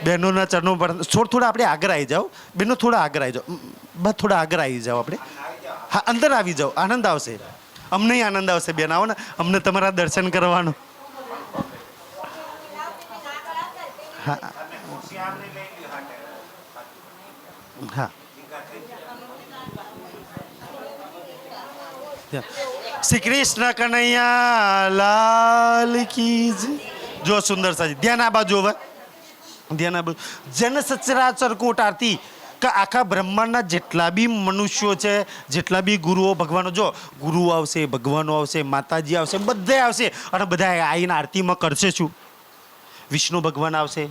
બહેનોના ચરણો પર થોડા આપણે આગળ આવી જાઓ. બહેનો થોડા આગળ આવી જાઓ, બસ થોડા આગળ આવી જાઓ. આપણે હા અંદર આવી જાઓ, આનંદ આવશે. અમને આનંદ આવશે બેન, આવો ને, અમને તમારા દર્શન કરવાનું. હા હા. શ્રી કૃષ્ણ કનૈયા લાલ કી જય. જો સુંદર સાજી ધ્યાન આ બાજુ, હવે ધ્યાન આ બાજુ. જન સચરાચર કોટ આરતી. કે આખા બ્રહ્માંડના જેટલા બી મનુષ્યો છે, જેટલા બી ગુરુઓ ભગવાનો, જો ગુરુઓ આવશે, ભગવાનો આવશે, માતાજી આવશે, બધા આવશે અને બધા આવીને આરતીમાં કરશે શું? વિષ્ણુ ભગવાન આવશે.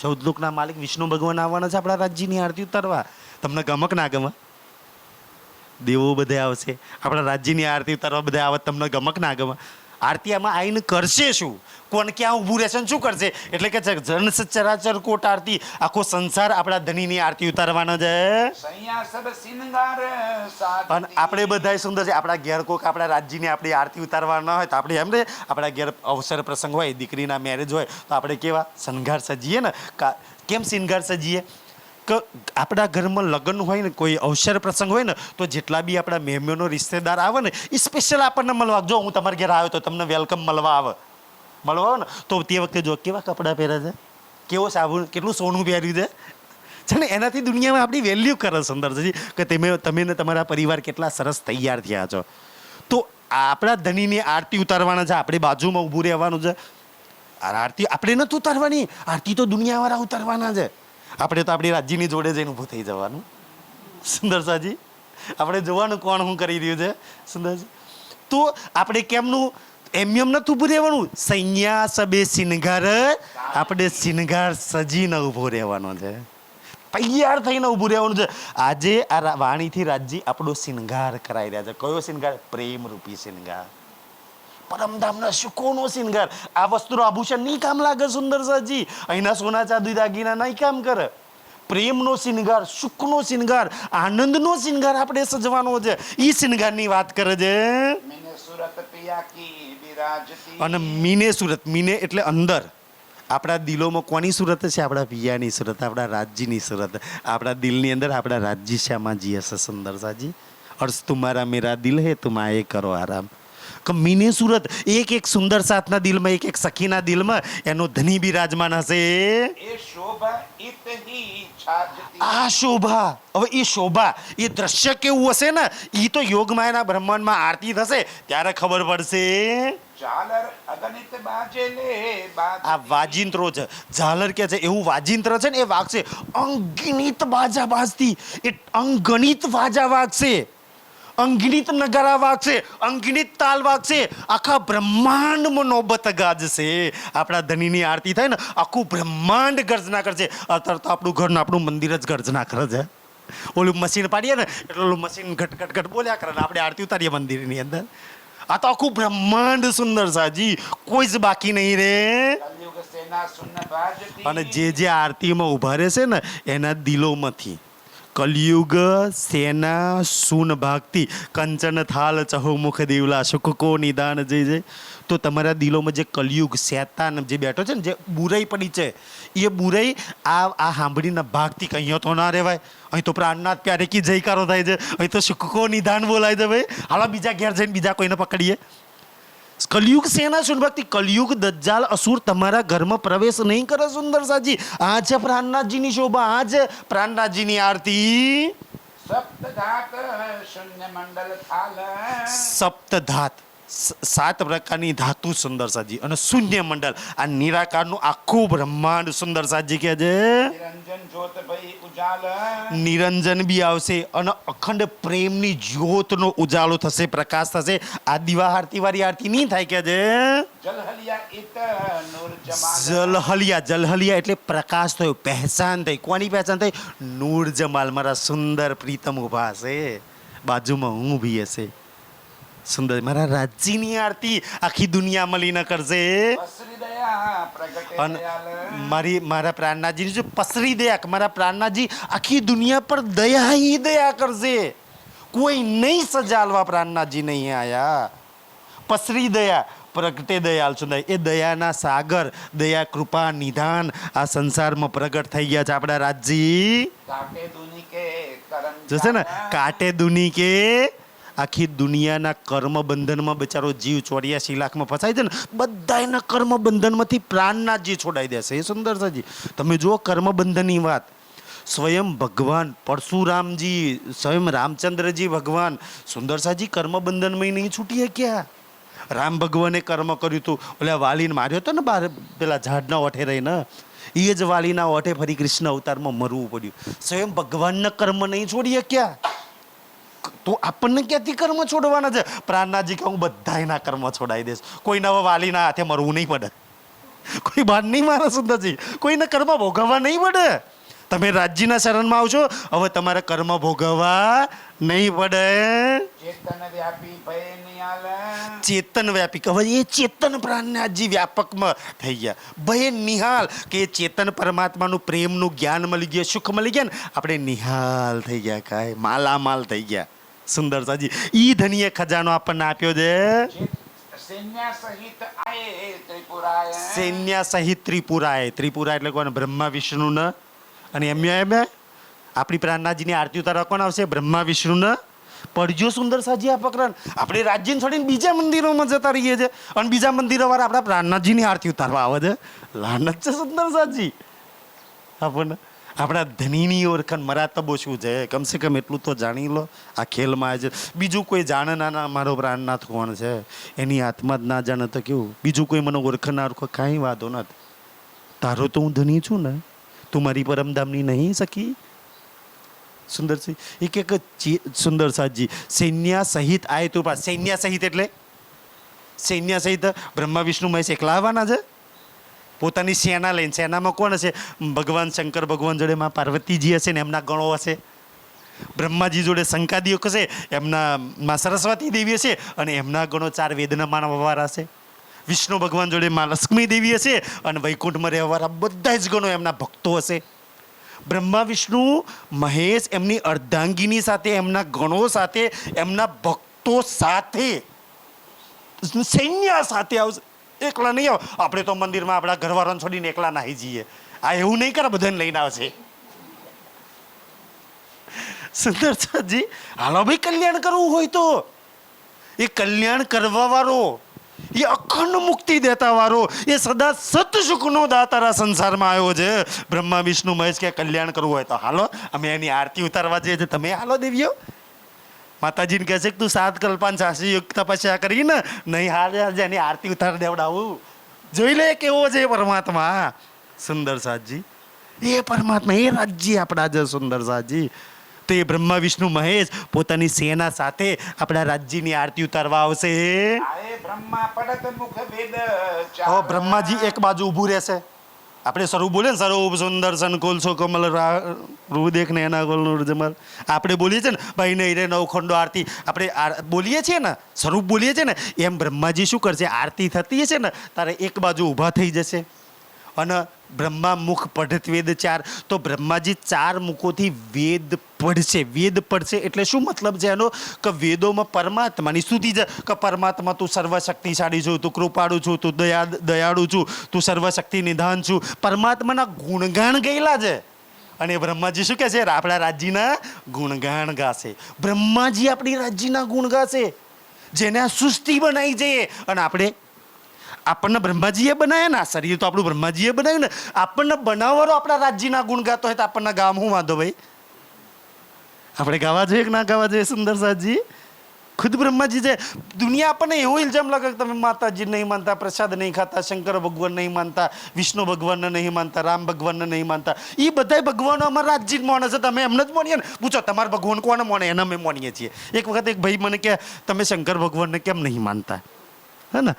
14 લોકના માલિક વિષ્ણુ ભગવાન આવવાના છે આપણા રાજ્યની આરતી ઉતારવા. તમને ગમક ના ગમે? દેવો બધા આવશે આપણા રાજ્યની આરતી ઉતારવા, બધા આવે. તમને ગમક ના ગમે? આરતી આમાં આવીને કરશે શું? કોણ ક્યાં ઊભું રહેશે ને શું કરશે? એટલે કે જન સચરાચર કોટ આરતી. આખો સંસાર આપણા ધણીની આરતી ઉતારવાનો છે. અને આપણે બધા સુંદર છે. આપણા ઘેર કોઈક આપણા રાજ્યની આપણી આરતી ઉતારવા ના હોય તો આપણે એમ રે, આપણા ઘેર અવસર પ્રસંગ હોય, દીકરીના મેરેજ હોય તો આપણે કેવા શણગાર સજીએ ને. કેમ શણગાર સજીએ? કે આપણા ઘરમાં લગ્ન હોય ને, કોઈ અવસર પ્રસંગ હોય ને, તો જેટલા બી આપણા મહેમાનો રિશ્તેદાર આવે ને, એ સ્પેશિયલ આપણને મળવા. જો હું તમારા ઘેર આવ્યો તો તમને વેલકમ મળવા આવે ને, તો તે વખતે જો કેવા કપડાં પહેરે છે, કેવો સાબુન, કેટલું સોનું પહેર્યું છે ને. એનાથી દુનિયામાં આપણી વેલ્યુ કરે સુંદરજી, કે તમે ને તમારા પરિવાર કેટલા સરસ તૈયાર થયા છો. તો આપણા ધણીની આરતી ઉતારવાના છે, આપણે બાજુમાં ઊભું રહેવાનું છે. આરતી આપણે નથી ઉતારવાની, આરતી તો દુનિયાવાળા ઉતારવાના છે. આપણે તો આપણી રાજ્યની જોડે જઈને ઊભું થઈ જવાનું. સુંદર સાજી આપણે જોવાનું કોણ શું કરી રહ્યું છે. સુંદરજી તો આપણે કેમનું એમ નથી ઊભું રહેવાનું. સૈયા સબે શિનગાર, આપણે શિનગાર સજીને ઊભો રહેવાનો છે, તૈયાર થઈને ઊભું રહેવાનું છે. આજે આ વાણીથી રાજ્ય આપણો શિનગાર કરાવી રહ્યા છે. કયો શિનગાર? પ્રેમ રૂપી શિનગાર, પરમધામના સુખોનો શિનગાર. આ વસ્તુનો આભૂષણ નહીં કામ લાગે સુંદર સાજી, અહીંના સોના ચાંદી દાગીના નહીં કામ કરે. પ્રેમનો શિનગાર, સુખનો શિનગાર, આનંદનો શિનગાર આપણે સજવાનો છે. એ શિનગારની વાત કરે છે. અને મીને સુરત, મીને એટલે અંદર. આપણા દિલોમાં કોની સુરત છે? આપણા પિયાની સુરત, આપણા રાજ્યની સુરત. આપણા દિલની અંદર આપણા રાજ્ય શ્યામાજી હશે. સુંદર સાજી અર્થ તુમારા મેરા દિલ હે, તુમ આયે કરો આરામ. કે મીને સુરત, એક એક સુંદર સાથના દિલમાં, એક એક સખીના દિલમાં એનો ધની બિરાજમાન હશે. આ શોભા, હવે એ શોભા, એ દ્રશ્ય કેવું હશે ને, એ તો યોગમાયાના બ્રહ્માંડમાં આરતી થશે ત્યારે ખબર પડશે. આ વાજિંત્રો છે, ઝાલર કે છે એવું વાજિંત્ર છે ને, એ વાગશે અંગિનિત બાજા બાજતી, એ અંગણિત વાજા વાગશે, અંગિનિત નગારા વાગશે, અંગિનિત તાલ વાગશે, આખા બ્રહ્માંડમાં નોબત ગાજશે. આપણા ધણીની આરતી થાય ને, આખું બ્રહ્માંડ ગર્જના કરશે. અત્યારે તો આપણું ઘર, આપણું મંદિર જ ગર્જના કરે છે. ઓલું મશીન પાડીએ ને એટલે ઓલું મશીન ઘટ ઘટ ઘટ બોલ્યા કરે ને આપણે આરતી ઉતારીએ મંદિરની અંદર. આ તો આખું બ્રહ્માંડ સુંદર સાજી, કોઈ જ બાકી નહીં રે. અને જે આરતીમાં ઉભા રહેશે ને, એના દિલોમાંથી કલયુગ સેના સૂન ભાગતી કંચન થાલ ચહુમુખ દેવલા સુખકો નિદાન જય જય. તો તમારા દિલોમાં જે કલયુગ શેતાન જે બેઠો છે ને, જે બુરાઈ પડી છે, એ બુરાઈ આ સાંભળીને ભાગતી કે અહીંયા તો ના રહેવાય, અહીં તો પ્રાણનાથ પ્યારે કી જયકારો થાય છે, અહીં તો સુખકો નિદાન બોલાય છે. ભાઈ હાલો બીજા ઘેર જઈને બીજા કોઈને પકડીએ. કલયુગ સેના સુન ભક્તિ, કલયુગ દજ્જાલ અસુર તમારા ઘરમાં પ્રવેશ નહીં કરે. સુંદર સાજી, આ છે પ્રાણનાથજીની શોભા, આ છે પ્રાણનાથજીની આરતી. સપ્તધાત શૂન્ય મંડલ થાલ. સપ્તધાત, સાત પ્રકારની ધાતુ સુંદર સાજી, અને શૂન્ય મંડળ, આ નિરાકારનું આખું બ્રહ્માંડ સુંદર સાજી કે છે. નિરંજન જ્યોત ભઈ ઉજાલ. નિરંજન બી આવશે અને અખંડ પ્રેમની જ્યોતનો ઉજાલો થશે, પ્રકાશ થશે. આ દીવા આરતી વાળી આરતી નહીં થાય કે છે. જલહલિયા ઇત નૂર જમાલ. જલહલિયા એટલે પ્રકાશ થયો, પહેચાન થઈ. કોની પહેચાન થઈ? નૂર જમાલ, મારા સુંદર પ્રીતમ ઉભા છે, બાજુમાં હું ભી હશે. સુંદર મારા રાજ્યની આરતી આખી દુનિયા મળીને કરશે. પસરી દયા પ્રગટે અને દયાલ. મારા પ્રાણનાથજીની જો પસરી દયા, મારા પ્રાણનાથજી આખી દુનિયા પર દયા કરશે. કોઈ નહીં સજાલવા પ્રાણનાથજી નહીં આયા. પસરી દયા પ્રગટે દયાલ સુંદર, એ દયાના સાગર, દયા કૃપા નિધાન આ સંસારમાં પ્રગટ થઈ ગયા છે આપણા રાજજી. કાટે દુની કે કરમ જોશે ને, જાલા. કાટે દુની કે આખી દુનિયાના કર્મ બંધનમાં બચારો જીવ 84 લાખમાં ફસાય છે ને, બધાયના કર્મ બંધનમાંથી પ્રાણનાથજી છોડાઈ દેશે. એ સુંદર સાજી, તમે જુઓ કર્મ બંધનની વાત. સ્વયં ભગવાન પરશુરામજી, સ્વયં રામચંદ્રજી ભગવાન સુંદર સાજી કર્મ બંધનમાં નહીં છૂટી શક્યા. રામ ભગવાને કર્મ કર્યું હતું, ઓલા વાલીને માર્યો હતો ને બાર પેલા ઝાડના ઓઠે રહીને, એ જ વાલીના ઓઠે ફરી કૃષ્ણ અવતારમાં મરવું પડ્યું. સ્વયં ભગવાનના કર્મ નહીં છોડી શક્યા, તો આપણને ક્યાંથી કર્મ છોડવાના છે? પ્રાણનાથજી કે હું બધાયના કર્મ છોડાવી દઈશ, કોઈને હવે વાલીના હાથે મરવું નહીં પડે, કોઈ બાદ નહીં મારે સુંદરજી, કોઈને કર્મ ભોગવવા નહીં પડે. તમે રાજ્યના શરણમાં આવશો, હવે તમારે કર્મ ભોગવવા નહીં પડે. ચેતન વ્યાપી ભય નિયાલ. ચેતન વ્યાપી, હવે એ ચેતન પ્રાણનાથજી વ્યાપકમાં થઈ ગયા. ભય નિહાલ, કે ચેતન પરમાત્માનું પ્રેમનું જ્ઞાન મળી ગયા, સુખ મળી ગયા ને, આપણે નિહાલ થઈ ગયા, કાંઈ માલામાલ થઈ ગયા. સુંદર સાજી, ઈ ધનીય ખજાનો આપણને આપ્યો છે. સૈન્ય સહિત આયે ત્રિપુરાય. સૈન્ય સહિત ત્રિપુરાય. ત્રિપુરા એટલે કોને? બ્રહ્મા વિષ્ણુને, અને એમ આપણી પ્રાણનાથજીની આરતી ઉતારવા કોણ આવશે? બ્રહ્મા વિષ્ણુને. પડજો સુંદર સાજી આ પકડન. આપણે રાજ્યને છોડીને બીજા મંદિરોમાં જતા રહીએ છીએ, અને બીજા મંદિરો વાળા આપણા પ્રાણનાથજીની આરતી ઉતારવા આવે છે. લાનત છે સુંદર સાજી આપણને. આપણા ધનીની ઓળખાણ મરાતબો શું છે, કમસે કમ એટલું તો જાણી લો આ ખેલમાં છે. બીજું કોઈ જાણે ના મારો પ્રાણનાથ કોણ છે, એની આત્મા જ ના જાણે તો કેવું? બીજું કોઈ મને ઓળખનાર કાંઈ વાંધો નથી. તારો તો હું ધની છું ને, તું મારી પરમધામની નહીં સકી. સુંદરસિંહ એ કે સુંદર સાજી, સૈન્ય સહિત આય તું પાસ. સૈન્ય સહિત એટલે સૈન્ય સહિત બ્રહ્મા વિષ્ણુ મહેશ એકલા આવવાના છે, પોતાની સેના લઈને. સેનામાં કોણ હશે? ભગવાન શંકર ભગવાન જોડે માં પાર્વતીજી હશે ને એમના ગણો હશે. બ્રહ્માજી જોડે શંકાદીઓ હશે, એમના માં સરસ્વતી દેવી હશે, અને એમના ગણો 4 વેદના માનવવાળા હશે. વિષ્ણુ ભગવાન જોડે માં લક્ષ્મી દેવી હશે, અને વૈકુંઠમાં રહેવાવાળા બધા જ ગણો એમના ભક્તો હશે. બ્રહ્મા વિષ્ણુ મહેશ એમની અર્ધાંગીની સાથે, એમના ગણો સાથે, એમના ભક્તો સાથે, સૈન્ય સાથે આવશે. એકલા નહીં આવે. આપણે તો મંદિરમાં આપણા ઘરવાળાને છોડીને એકલા નાહી જઈએ. આ એવું નહીં કરે, બધાને લઈને આવશે. સુંદર સાજી, હાલો ભાઈ કલ્યાણ કરવું હોય તો એ કલ્યાણ કરવા વાળો, એ અખંડ મુક્તિ દેતા વાળો, એ સદા સતસુખનો દાતારા સંસારમાં આવ્યો છે. બ્રહ્મા વિષ્ણુ મહેશ કે કલ્યાણ કરવું હોય તો હાલો, અમે એની આરતી ઉતારવા જઈએ છીએ, તમે હાલો દેવીઓ. માતાજીને કહે છે કે તું 7 કલ્પાન સાસી યુગ તપસ્યા કરીને નહીં હાલ એની આરતી ઉતાર દેવડાવું. જોઈ લે કેવો છે પરમાત્મા. સુંદર સાજી, એ પરમાત્મા, એ રાજ્ય આપણા છે સુંદર સાજી. તો એ બ્રહ્મા વિષ્ણુ મહેશ પોતાની સેના સાથે આપણા રાજ્યની આરતી ઉતારવા આવશે. આયે બ્રહ્મા પડત મુખ ભેદ હવે ચાર. બ્રહ્માજી એક બાજુ ઊભું રહેશે. આપણે સ્વરૂપ બોલીએ ને, સ્વરૂપ સુંદર સંકુલ છો કમલ રૂ દેખ ને એના ગોલ નૂર જમાલ. આપણે બોલીએ છીએ ને ભાઈ નહીં રે નવખંડો આરતી, આપણે બોલીએ છીએ ને, સ્વરૂપ બોલીએ છીએ ને, એમ બ્રહ્માજી શું કરશે? આરતી થતી હશે ને તારે એક બાજુ ઊભા થઈ જશે, અને બ્રહ્મા મુખ પઢત વેદ ચાર, તો બ્રહ્માજી 4 મુખોથી વેદ પડશે એટલે શું મતલબ છે એનો? કે વેદોમાં પરમાત્માની સ્તુતિ છે કે પરમાત્મા તું સર્વશક્તિશાળી છું, તું કૃપાળુ છું, તું દયાળુ છું, તું સર્વશક્તિ નિધાન છું. પરમાત્માના ગુણગાન ગયેલા છે. અને બ્રહ્માજી શું કહે છે? આપણા રાજ્યના ગુણગાન ગાશે. બ્રહ્માજી આપણી રાજ્યના ગુણ ગાશે, જેને આ સૃષ્ટિ બનાવી જઈએ. અને આપણને બ્રહ્માજીએ બનાવ્યા ને, આ શરીર તો આપણું બ્રહ્માજીએ બનાવ્યું ને. આપણને બનાવવાનો આપણા રાજ્યના ગુણ ગાતો હોય તો આપણને ગામ હું વાંધો ભાઈ? આપણે ગાવા જોઈએ કે ના ગાવા જોઈએ? સુંદર સાજી ખુદ બ્રહ્માજી છે. દુનિયા આપણને એવો ઇલ્ઝામ લાગે કે તમે માતાજી નહીં માનતા, પ્રસાદ નહીં ખાતા, શંકર ભગવાન નહીં માનતા, વિષ્ણુ ભગવાનને નહીં માનતા, રામ ભગવાનને નહીં માનતા. એ બધા ભગવાનો અમારા રાજ્ય જ માને છે, તમે એમને જ માનીએ ને? પૂછો તમારા ભગવાન કોને માને? એના અમે માનીએ છીએ. એક વખત એક ભાઈ મને કહે તમે શંકર ભગવાનને કેમ નહીં માનતા? હે ને,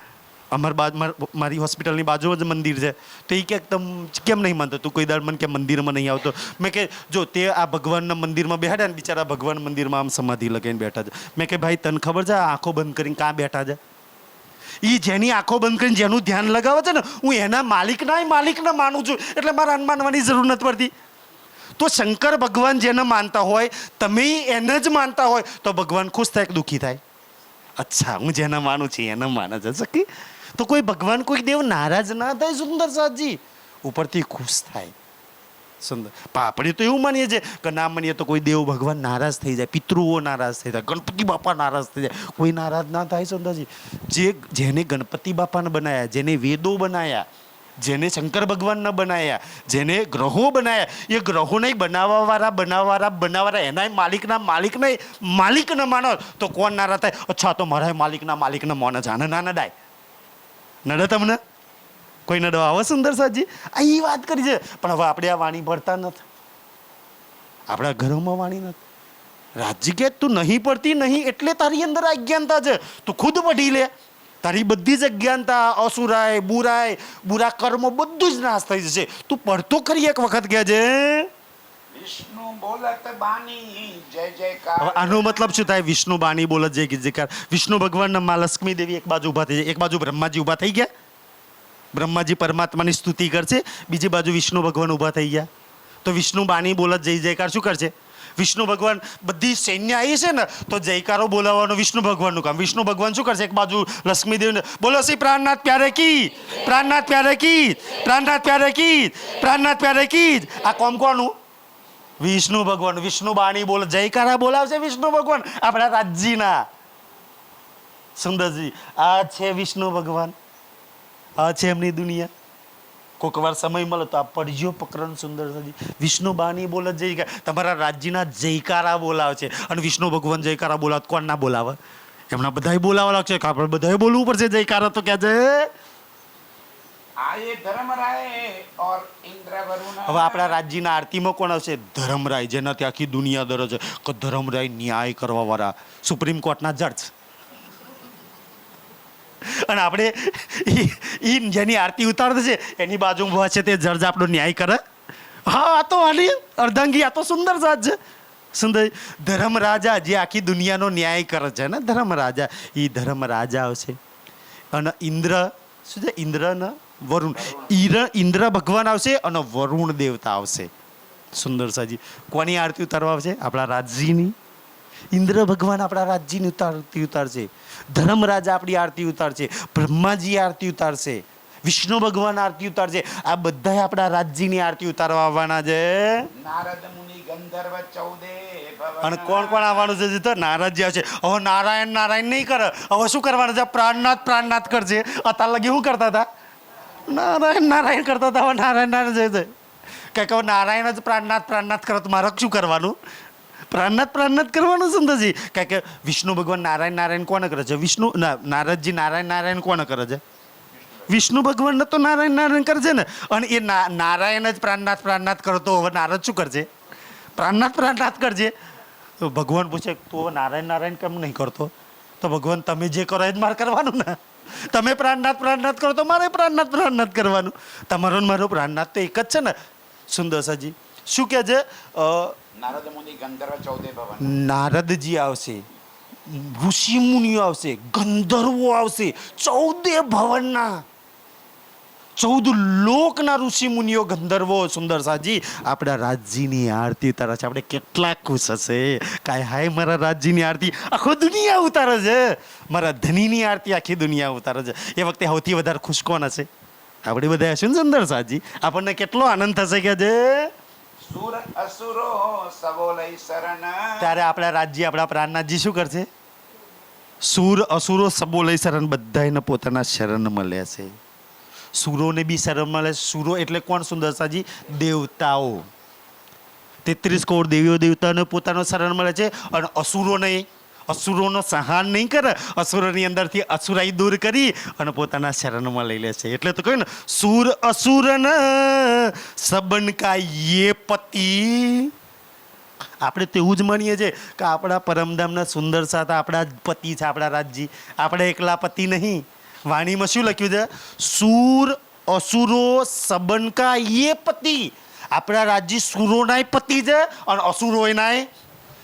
મારી હોસ્પિટલની બાજુ જ મંદિર છે. તો એ કે તમે કેમ નહીં માનતો? તું કોઈ દાડ મને કે મંદિરમાં નહીં આવતો? મેં કે જો તે આ ભગવાનના મંદિરમાં બેઠા ને, બિચારા ભગવાન મંદિરમાં આમ સમાધિ લગાવીને બેઠા છે. મેં કે ભાઈ તને ખબર છે આંખો બંધ કરીને કાં બેઠા છે? એ જેની આંખો બંધ કરીને જેનું ધ્યાન લગાવે છે ને, હું એના માલિકને માનું છું. એટલે મારે માનવાની જરૂર નથી પડતી. તો શંકર ભગવાન જેને માનતા હોય, તમે એને જ માનતા હોય, તો ભગવાન ખુશ થાય કે દુઃખી થાય? અચ્છા, હું જેને માનું છું એને માને છે સખી. તો કોઈ ભગવાન કોઈ દેવ નારાજ ના થાય સુંદર સાજી, ઉપરથી ખુશ થાય. સુંદર આપણે તો એવું માનીએ છીએ કે ના માનીએ તો કોઈ દેવ ભગવાન નારાજ થઈ જાય, પિતૃઓ નારાજ થઈ જાય, ગણપતિ બાપા નારાજ થઈ જાય. કોઈ નારાજ ના થાય સુંદરજી. જેને ગણપતિ બાપાને બનાવ્યા, જેને વેદો બનાવ્યા, જેને શંકર ભગવાનને બનાવ્યા, જેને ગ્રહો બનાવ્યા, એ ગ્રહોને બનાવવાવાળા એના માલિકને માનો તો કોણ નારાજ થાય? અચ્છા, તો મારા માલિકને માને છે, આને ના નડાય. નડે તમને? કોઈ નડો આવો સુંદર સાજી? આ એ વાત કરી છે. પણ હવે આપણે આ વાણી ભરતા નથી, આપણા ઘરોમાં વાણી નથી. રાજ્ય કે તું નહીં પડતી નહીં એટલે તારી અંદર અજ્ઞાનતા છે. તું ખુદ પઢી લે, તારી બધી જ અજ્ઞાનતા, અસુરાય, બુરા કર્મો બધું જ નાશ થઈ જશે. તું પડતો કરી એક વખત કે છે વિષ્ણુ બોલત બાની જય જયકાર. આનો મતલબ શું થાય? વિષ્ણુ બાની બોલત જય જયકાર. વિષ્ણુ ભગવાનના માં લક્ષ્મી દેવી એક બાજુ ઊભા થઈ જાય, એક બાજુ બ્રહ્માજી ઊભા થઈ ગયા. બ્રહ્માજી પરમાત્માની સ્તુતિ કરશે, બીજી બાજુ વિષ્ણુ ભગવાન ઊભા થઈ ગયા. તો વિષ્ણુ બાની બોલત જય જયકાર શું કરશે? વિષ્ણુ ભગવાન બધી સૈન્ય આવી છે ને, તો જયકારો બોલાવવાનો વિષ્ણુ ભગવાનનું કામ. વિષ્ણુ ભગવાન શું કરશે? એક બાજુ લક્ષ્મી દેવીને બોલો શ્રી પ્રાણનાથ પ્યારે કી, પ્રાણનાથ પ્યારે કી, પ્રાણનાથ પ્યારે કી, પ્રાણનાથ પ્યારે કી. આ કોમ કોનું? વિષ્ણુ ભગવાન. વિષ્ણુ બાણી બોલે, જયકારા બોલાવશે વિષ્ણુ ભગવાન આપણા રાજ્યના. સુંદરજી, આ છે વિષ્ણુ ભગવાન, આ છે એમની દુનિયા. કોઈક વાર સમય મળે તો આ પડજો પ્રકરણ સુંદરજી. વિષ્ણુ બાણી બોલે જય, તમારા રાજ્યના જયકારા બોલાવશે. અને વિષ્ણુ ભગવાન જયકારા બોલાવે, કોણ ના બોલાવે? એમના બધાય બોલાવવા લાગશે. આપણે બધાએ બોલવું પડશે જયકારા. તો ક્યાં છે? આયે ધર્મરાય ઓર ઇન્દ્ર વરુણ. હવે આપણા રાજ્યના આરતીમાં કોણ આવશે? ધર્મરાય, જેનાથી આખી દુનિયા ડરે છે કે ધર્મરાય ન્યાય કરવા વાળા, સુપ્રીમ કોર્ટના જજ. અને આપણે જેની આરતી ઉતારે છે એની બાજુ ઉભા છે તે જજ આપણો ન્યાય કરે. હા, આ તો આની અર્ધાંગી, આ તો સુંદર સાજ છે. સુંદર ધર્મરાજા જે આખી દુનિયાનો ન્યાય કરે છે ને, ધર્મરાજા. એ ધર્મરાજા આવશે. અને ઇન્દ્ર શું છે? ઇન્દ્ર ને વરુણ. ઇન્દ્ર ભગવાન આવશે અને વરુણ દેવતા આવશે. સુંદર સાજી. કોની આરતી ઉતારવા આવશે? આપણા રાજ્યની. ઇન્દ્ર ભગવાન આપણા રાજ્યની આરતી ઉતારશે, ધર્મરાજા આપણી આરતી ઉતારશે, બ્રહ્માજી આરતી ઉતારશે, વિષ્ણુ ભગવાન આરતી ઉતારશે. આ બધા આપણા રાજ્યની આરતી ઉતારવા આવવાના છે. નારદ મુનિ ગંધર્વ 14 અને કોણ કોણ આવવાનું છે? તો નારદજી આવશે. હવે નારાયણ નહીં કરે, હવે શું કરવાનું છે? પ્રાણનાથ કરશે. અત્યાર લગી શું કરતા હતા? નારાયણ કરતા હતા. હવે નારાયણ જશે. કે હવે નારાયણ જ પ્રાણનાથ કરો તો મારે શું કરવાનું? પ્રાણનાથ કરવાનું સુંદરજી. કારણ કે વિષ્ણુ ભગવાન નારાયણ કોને કરે છે? વિષ્ણુ નારદજી નારાયણ કોને કરે છે? વિષ્ણુ ભગવાનને તો નારાયણ કરે છે ને. અને એ નારાયણ જ પ્રાણનાથ કરો તો હવે નારદ શું કરશે? પ્રાણનાથ કરજે. તો ભગવાન પૂછે તું નારાયણ કેમ નહીં કરતો? તો ભગવાન તમે જે કરો એ જ મારે કરવાનું ને. તમે પ્રાણનાથ કરો તો મારે પ્રાણનાથ કરવાનું. તમારો ને મારો પ્રાણનાથ તો એક જ છે ને. સુંદર સાજી શું કહે છે? નારદ મુનિ ગંધર્વ 14 ભવન. નારદજી આવશે, ઋષિ મુનિઓ આવશે, ગંધર્વો આવશે, 14 ભવનના. 14 લોકના ઋષિ મુનિઓ ગંધર્વો સુંદરસાજી આપણા રાજ્યની આરતી ઉતારે છે. આપણે કેટલા ખુશ હશે કાંઈ હાય મારા રાજ્યની આરતી આખો દુનિયા ઉતારે છે, મારા ધનીની આરતી આખી દુનિયા ઉતારે છે. એ વખતે સૌથી વધારે ખુશ કોણ હશે? આપણે બધા હશું ને સુંદરસાજી? આપણને કેટલો આનંદ થશે કે જે સુર અસુરો સવો લઈ શરણ. ત્યારે આપણા રાજ્ય આપણા પ્રાણનાથજી શું કરશે? સુર અસુરો સબો લઈ શરણ, બધાને પોતાના શરણ મળે છે. સુરોને બી શરણ મળે. સુરો એટલે કોણ સુંદરસાજી? દેવતાઓ. 33 કરોડ દેવીઓ દેવતાઓને પોતાનો શરણ મળે છે. અને અસુરોનો સહાન નહીં કરે, અસુરોની અંદરથી અસુરાઈ દૂર કરી અને પોતાના શરણમાં લઈ લે છે. એટલે તો કહ્યું ને, સુર અસુરન સબન કા યે પતિ. આપણે તો એવું જ માનીએ છીએ કે આપણા પરમધામના સુંદર સાથ આપણા જ પતિ છે, આપણા રાજજી. આપણે એકલા પતિ નહીં. વાણીમાં શું લખ્યું છે? સુર અસુરો સબન કા યે પતિ. આપણા રાજ્ય સુરોનાય પતિ છે અને અસુરોનાય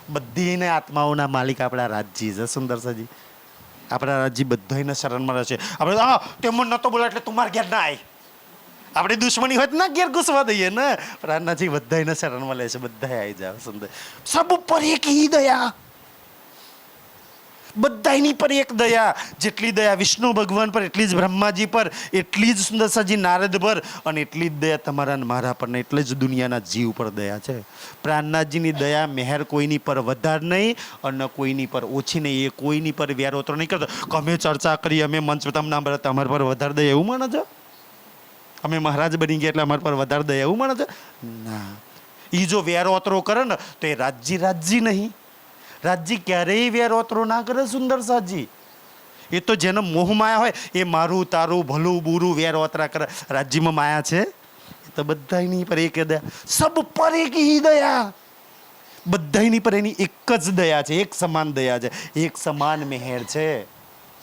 બધીને આત્માઓના માલિક આપણા રાજ્ય છે. સુંદરસાજી આપણા રાજ્ય બધાને શરણ મળે છે. આપણે હા તે મને નતો બોલા એટલે તું મારા ઘેર ના આય. આપણે દુશ્મની હોય ના ઘેર ઘૂસવા દઈએ ને. પ્રાણનાથજી બધાને શરણ મળે છે. બધા આવી જાવ. સુંદર સબ ઉપર એક હી દયા. બધાની પર એક દયા. જેટલી દયા વિષ્ણુ ભગવાન પર એટલી જ બ્રહ્માજી પર, એટલી જ સુંદરસાજી નારદ પર, અને એટલી જ દયા તમારા ને મારા પર ને એટલે જ દુનિયાના જીવ પર દયા છે. પ્રાણનાથજીની દયા મહેર કોઈની પર વધારે નહીં અને કોઈની પર ઓછી નહીં. એ કોઈની પર વ્યારોતરો નહીં કરતો. અમે ચર્ચા કરી, અમે મંચ તમને તમારા પર વધારે દયા એવું માનો છો? અમે મહારાજ બની ગયા એટલે અમારા પર વધારે દયા એવું માનો છો? ના. એ જો વ્યારોતરો કરે ને તો એ રાજ્ય નહીં. રાજ્ય ક્યારેય વ્યારોતરો ના કરે સુંદરસાજી. એ તો જેનો મોહ માયા હોય એ મારું તારું ભલું બુરું વ્યારોતરા કરે. રાજ્યમાં માયા છે એ તો બધાની પર એક દયા. સબ પર એક હી દયા. બધાની પર એની એક જ દયા છે, એક સમાન દયા છે, એક સમાન મહેર છે.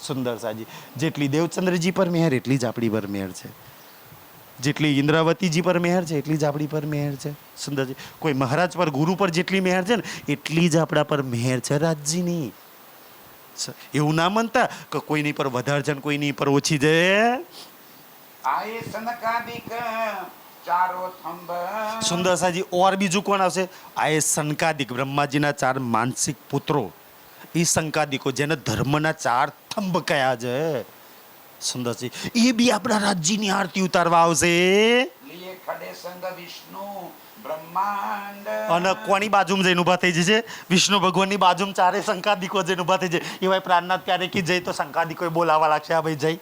સુંદરસાજી જેટલી દેવચંદ્રજી પર મહેર એટલી જ આપણી પર મહેર છે. જેટલી ઇન્દ્રાવતીજી પર મહેર છે એટલી જ આપણી પર મહેર છે. સુંદરજી કોઈ મહારાજ પર ગુરુ પર જેટલી મહેર છે ને એટલી જ આપણા પર મહેર છે રાજ્યની. એવું ના માનતા કે કોઈની પર વધારે છે ને કોઈની પર ઓછી છે. આયે સનકાદિક ચારો થંભ. સુંદરસાજી ઓર બીજું કોણ આવશે? આયે સંકાદિક બ્રહ્માજીના 4 માનસિક પુત્રો. એ સંકાદિકો જેને ધર્મના 4 થંભ કયા છે. સુંદરજી એ બી આપણા રાજ્યની આરતી ઉતારવા આવશે. લીએ ખડે સંગ વિષ્ણુ બ્રહ્માંડ. અને કોની બાજુમાં જઈને ઊભા થઈ જશે? વિષ્ણુ ભગવાનની બાજુમાં 4 શંકાદિકો જઈને ઊભા થઈ જાય. એવાય પ્રાણનાથ ક્યારે કી જાય તો શંકાદિકો બોલાવા લાગશે. આ ભાઈ જઈ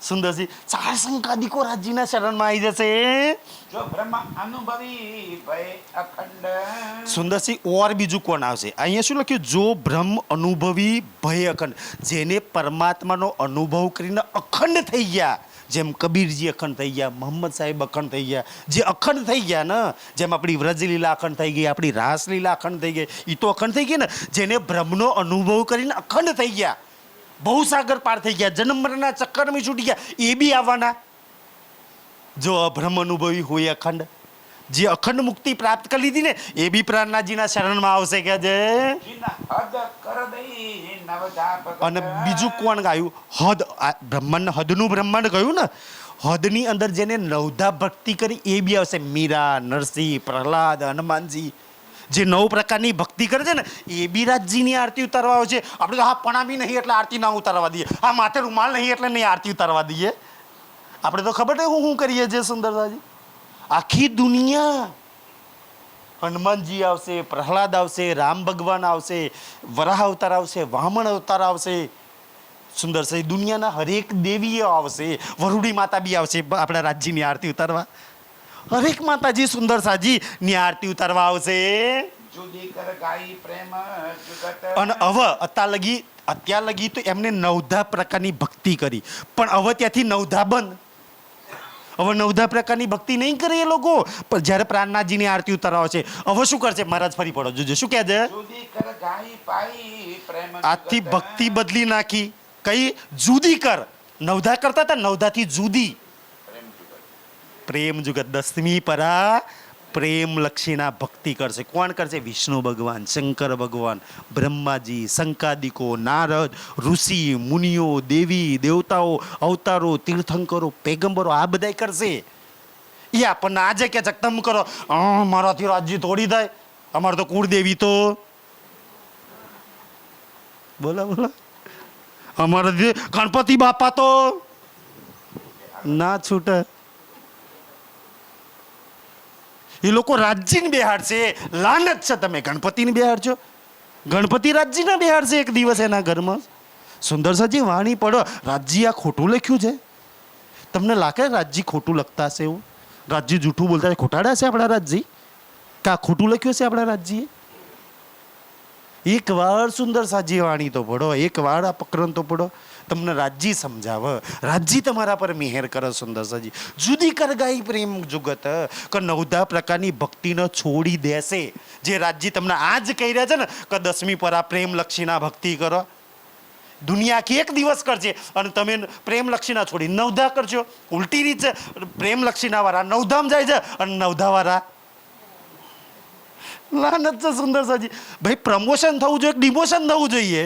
સુંદરજી 4 શંકાદિકો રાજ્યના શરણમાં આવી જશે. જો બ્રહ્મ અનુભવી ભય અખંડ. સુંદરસિંહ ઓર બીજું કોણ આવશે? અહીંયા શું લખ્યું? જો બ્રહ્મ અનુભવી ભય અખંડ. જેને પરમાત્માનો અનુભવ કરીને અખંડ થઈ ગયા. જેમ કબીરજી અખંડ થઈ ગયા, મોહમ્મદ સાહેબ અખંડ થઈ ગયા. જે અખંડ થઈ ગયા ને, જેમ આપણી વ્રજલીલા અખંડ થઈ ગઈ, આપણી રાસલીલા અખંડ થઈ ગઈ, એ તો અખંડ થઈ ગઈ ને. જેને બ્રહ્મનો અનુભવ કરીને અખંડ થઈ ગયા, બહુ સાગર પાર થઈ ગયા, જન્મ મરણના ચક્કરમાં છૂટી ગયા, એ બી આવવાના. જો અબ્રહ્મ અનુભવી હોય અખંડ, જે અખંડ મુક્તિ પ્રાપ્ત કરી લીધી ને એ બી પ્રાણનાથજીના શરણમાં આવશે કે જે. હદ કર દઈ નવધા ભગત. અને બીજું કોણ ગાયું? હદ. બ્રહ્માંડ હદનું બ્રહ્માંડ ગયું ને. હદની અંદર જેને નવધા ભક્તિ કરી એ બી આવશે. મીરા, નરસિંહ, પ્રહલાદ, હનુમાનજી જે 9 પ્રકારની ભક્તિ કરે છે ને એ બી રાજ્યની આરતી ઉતારવા આવે છે. આપણે તો હા પણામી નહીં એટલે આરતી ના ઉતારવા દઈએ, હા માથે રૂમાલ નહીં એટલે નહીં આરતી ઉતારવા દઈએ. આપણે તો ખબર નહીં હું કરીએ છીએ સુંદરદાજી. આખી દુનિયા હનુમાનજી આવશે, પ્રહલાદ આવશે, રામ ભગવાન આવશે, વરાહ અવતાર આવશે, વામન અવતાર આવશે. સુંદરસાજી દુનિયાના હરેક દેવીઓ આવશે. વરુડી માતા બી આવશે આપણા રાજ્યની આરતી ઉતારવા. હરેક માતાજી સુંદરસાજી ની આરતી ઉતારવા આવશે. જુદી કર ગાઈ પ્રેમ જુગત. અને હવે અત્યાર લગી તો એમને 9 પ્રકારની ભક્તિ કરી, પણ હવે ત્યાંથી 9 બંધ. હવે 9 પ્રકારની ભક્તિ નહીં કરે એ લોકો. પણ જ્યારે પ્રાણનાથજીની આરતી ઉતારવા છે હવે શું કરશે? મહારાજ ફરી પડો જોજો શું કહે છે? જુદી કર ગાઈ પાઈ પ્રેમ આજથી જુગત. ભક્તિ બદલી નાખી. કઈ? જુદી કર. 9 કરતા હતા, 9 થી જુદી. પ્રેમ જુગત. પ્રેમ જુગત 10મી પરા પ્રેમ લક્ષીના ભક્તિ કરશે. કોણ કરશે? વિષ્ણુ ભગવાન, શંકર ભગવાન, બ્રહ્માજી, શંકાદિકો, નારદ, ઋષિ, મુનિઓ, દેવી દેવતાઓ, અવતારો, તીર્થંકરો, પેગંબરો આ બધાય કરશે. એ આપણને આજે કે છે તમે કરો, મારાથી રાજ્ય તોડી થાય, અમારે તો કુળદેવી તો બોલા બોલા, અમારાથી ગણપતિ બાપા તો ના છૂટે. એ લોકો રાજ્યને બેહાડશે. લાનત છે, તમે ગણપતિને બેહાડજો. ગણપતિ રાજ્યને બેહાડશે એક દિવસ એના ઘરમાં. સુંદરસાજી વાણી પડો, રાજ્ય આ ખોટું લખ્યું છે. તમને લાગે રાજ્ય ખોટું લખતા હશે એવું? રાજ્ય જૂઠું બોલતા હશે, ખોટાડા છે આપણા રાજ્ય? કા ખોટું લખ્યું છે આપણા રાજ્યએ? એક વાર સુંદરસાજી વાણી તો પડો, એક વાર આ પ્રકરણ તો પડો, તમને રાજ્ય સમજાવે, રાજ્ય તમારા પર મિહેર કરે. સુંદરસાજી જુદી કર ગાઈ પ્રેમ જુગત કે 9 પ્રકારની ભક્તિને છોડી દેશે. જે રાજ્ય તમને આજ કહી રહ્યા છે ને કે 10મી પર આ પ્રેમ લક્ષીના ભક્તિ કરો, દુનિયા આખી એક દિવસ કરશે અને તમે પ્રેમ લક્ષીના છોડી 9 કરજો. ઉલટી રીત છે. પ્રેમ લક્ષીના વાળા 9 જાય છે અને 9 વાળા લાનત છે. સુંદરસાજી ભાઈ પ્રમોશન થવું જોઈએ, ડિમોશન થવું જોઈએ?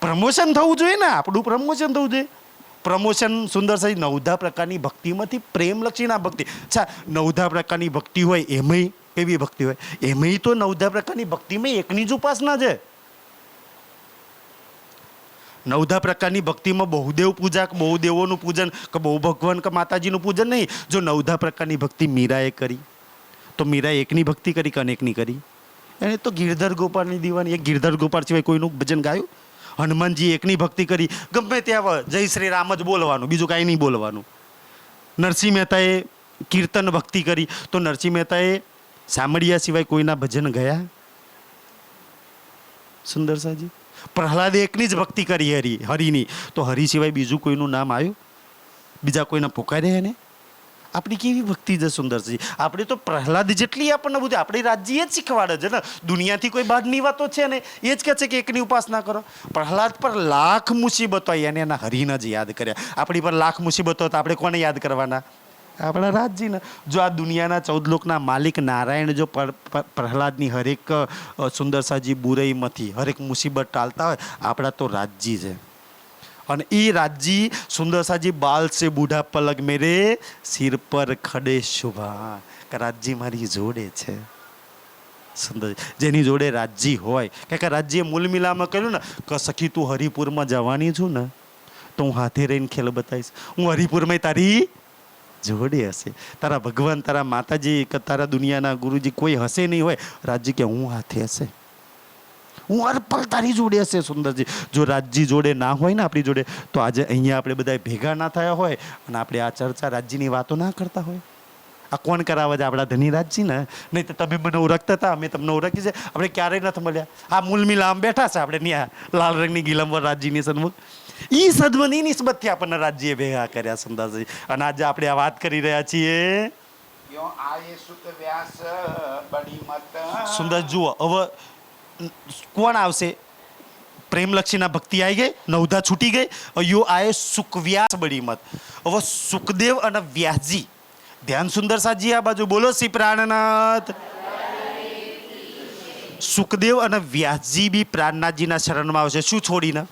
પ્રમોશન થવું જોઈએ ને, આપણું પ્રમોશન થવું જોઈએ. પ્રમોશન સુંદરસાજી 9 પ્રકારની ભક્તિમાંથી પ્રેમ લક્ષીના ભક્તિ. અચ્છા 9 પ્રકારની ભક્તિ હોય એમાંય કેવી ભક્તિ હોય? એમાંય તો 9 પ્રકારની ભક્તિમાં એકની જ ઉપાસના છે. 9 પ્રકારની ભક્તિમાં બહુદેવ પૂજા, બહુ દેવોનું પૂજન કે બહુ ભગવાન કે માતાજીનું પૂજન નહીં. જો 9 પ્રકારની ભક્તિ મીરાએ કરી તો મીરાએ એકની ભક્તિ કરી કે અનેકની કરી? એને તો ગિરધર ગોપાલની દીવાની. એક ગિરધર ગોપાલ સિવાય કોઈનું ભજન ગાયું? હનુમાનજી એકની ભક્તિ કરી, ગમે ત્યાં જય શ્રી રામ જ બોલવાનું, બીજું કાંઈ નહીં બોલવાનું. નરસિંહ મહેતાએ કીર્તન ભક્તિ કરી તો નરસિંહ મહેતાએ સામળિયા સિવાય કોઈના ભજન ગયા? સુંદરસાજી પ્રહલાદે એકની જ ભક્તિ કરી હરિની, તો હરિ સિવાય બીજું કોઈનું નામ આવ્યું? બીજા કોઈને પુકાર્યા એને? આપણી કેવી ભક્તિ છે સુંદરજી? આપણે તો પ્રહલાદ જેટલી આપણને બધું આપણી રાજ્ય એ જ શીખવાડે છે ને. દુનિયાથી કોઈ બહારની વાતો છે ને એ જ કહે છે કે એકની ઉપાસના કરો. પ્રહલાદ પર લાખ મુસીબતો આવી અને એના હરિને જ યાદ કર્યા. આપણી પર લાખ મુસીબતો તો આપણે કોને યાદ કરવાના? આપણા રાજ્યને. જો આ દુનિયાના 14 લોકના માલિક નારાયણ જો પ્રહલાદની હરેક સુંદરસાજી બુરાઈમાંથી હરેક મુસીબત ટાલતા હોય, આપણા તો રાજ્ય છે. અને એ રાજ્ય સુંદરસાજી બાલ સે બૂઢા પલગ મેરે સિર પર ખડે શુભા, કે રાજ્ય મારી જોડે છે. સુંદર જેની જોડે રાજ્ય હોય, કે રાજ્ય મૂલ મિલામાં કહ્યું ને કે સખી તું હરિપુરમાં જવાની છું ને તો હું હાથે રહીને ખેલ બતાવીશ. હું હરિપુરમાં તારી જોડે હશે. તારા ભગવાન, તારા માતાજી કે તારા દુનિયાના ગુરુજી કોઈ હશે નહીં હોય, રાજ્ય કે હું હાથે હશે, હું અર્પલ તારી જોડે હશે. સુંદરજી જો રાજ્ય જોડે ના હોય ને આપણી જોડે, તો આજે અહીંયા આપણે બધા ભેગા ના થયા હોય અને આપણે આ ચર્ચા રાજ્યની વાતો ના કરતા હોય. આ કોણ કરાવે છે? આપણા ધની રાજ્ય ને. નહીં તો તમે મને ઓળખતા હતા, અમે તમને ઓળખી છે. આપણે ક્યારેય નથી મળ્યા. આ મૂલ મિલા આમ બેઠા છે આપણે ત્યાં લાલ રંગની ગિલંબર રાજ્યની સન્મુખ. ઈ સદમની નિસ્બતથી આપણને રાજ્ય ભેગા કર્યા સુંદરજી. અને આજે આપણે આ વાત કરી રહ્યા છીએ. સુંદર જુઓ, હવે કોણ આવશે? પ્રેમલક્ષીના ભક્તિ આવી ગઈ, 9 છૂટી ગઈ. યો આએ સુકવ્યાસ બડી મત. હવે સુખદેવ અને વ્યાસજી, ધ્યાન સુંદરસાજી આ બાજુ બોલો શ્રી પ્રાણનાથ. સુખદેવ અને વ્યાસજી બી પ્રાણનાથજીના શરણમાં આવશે. શું છોડીને?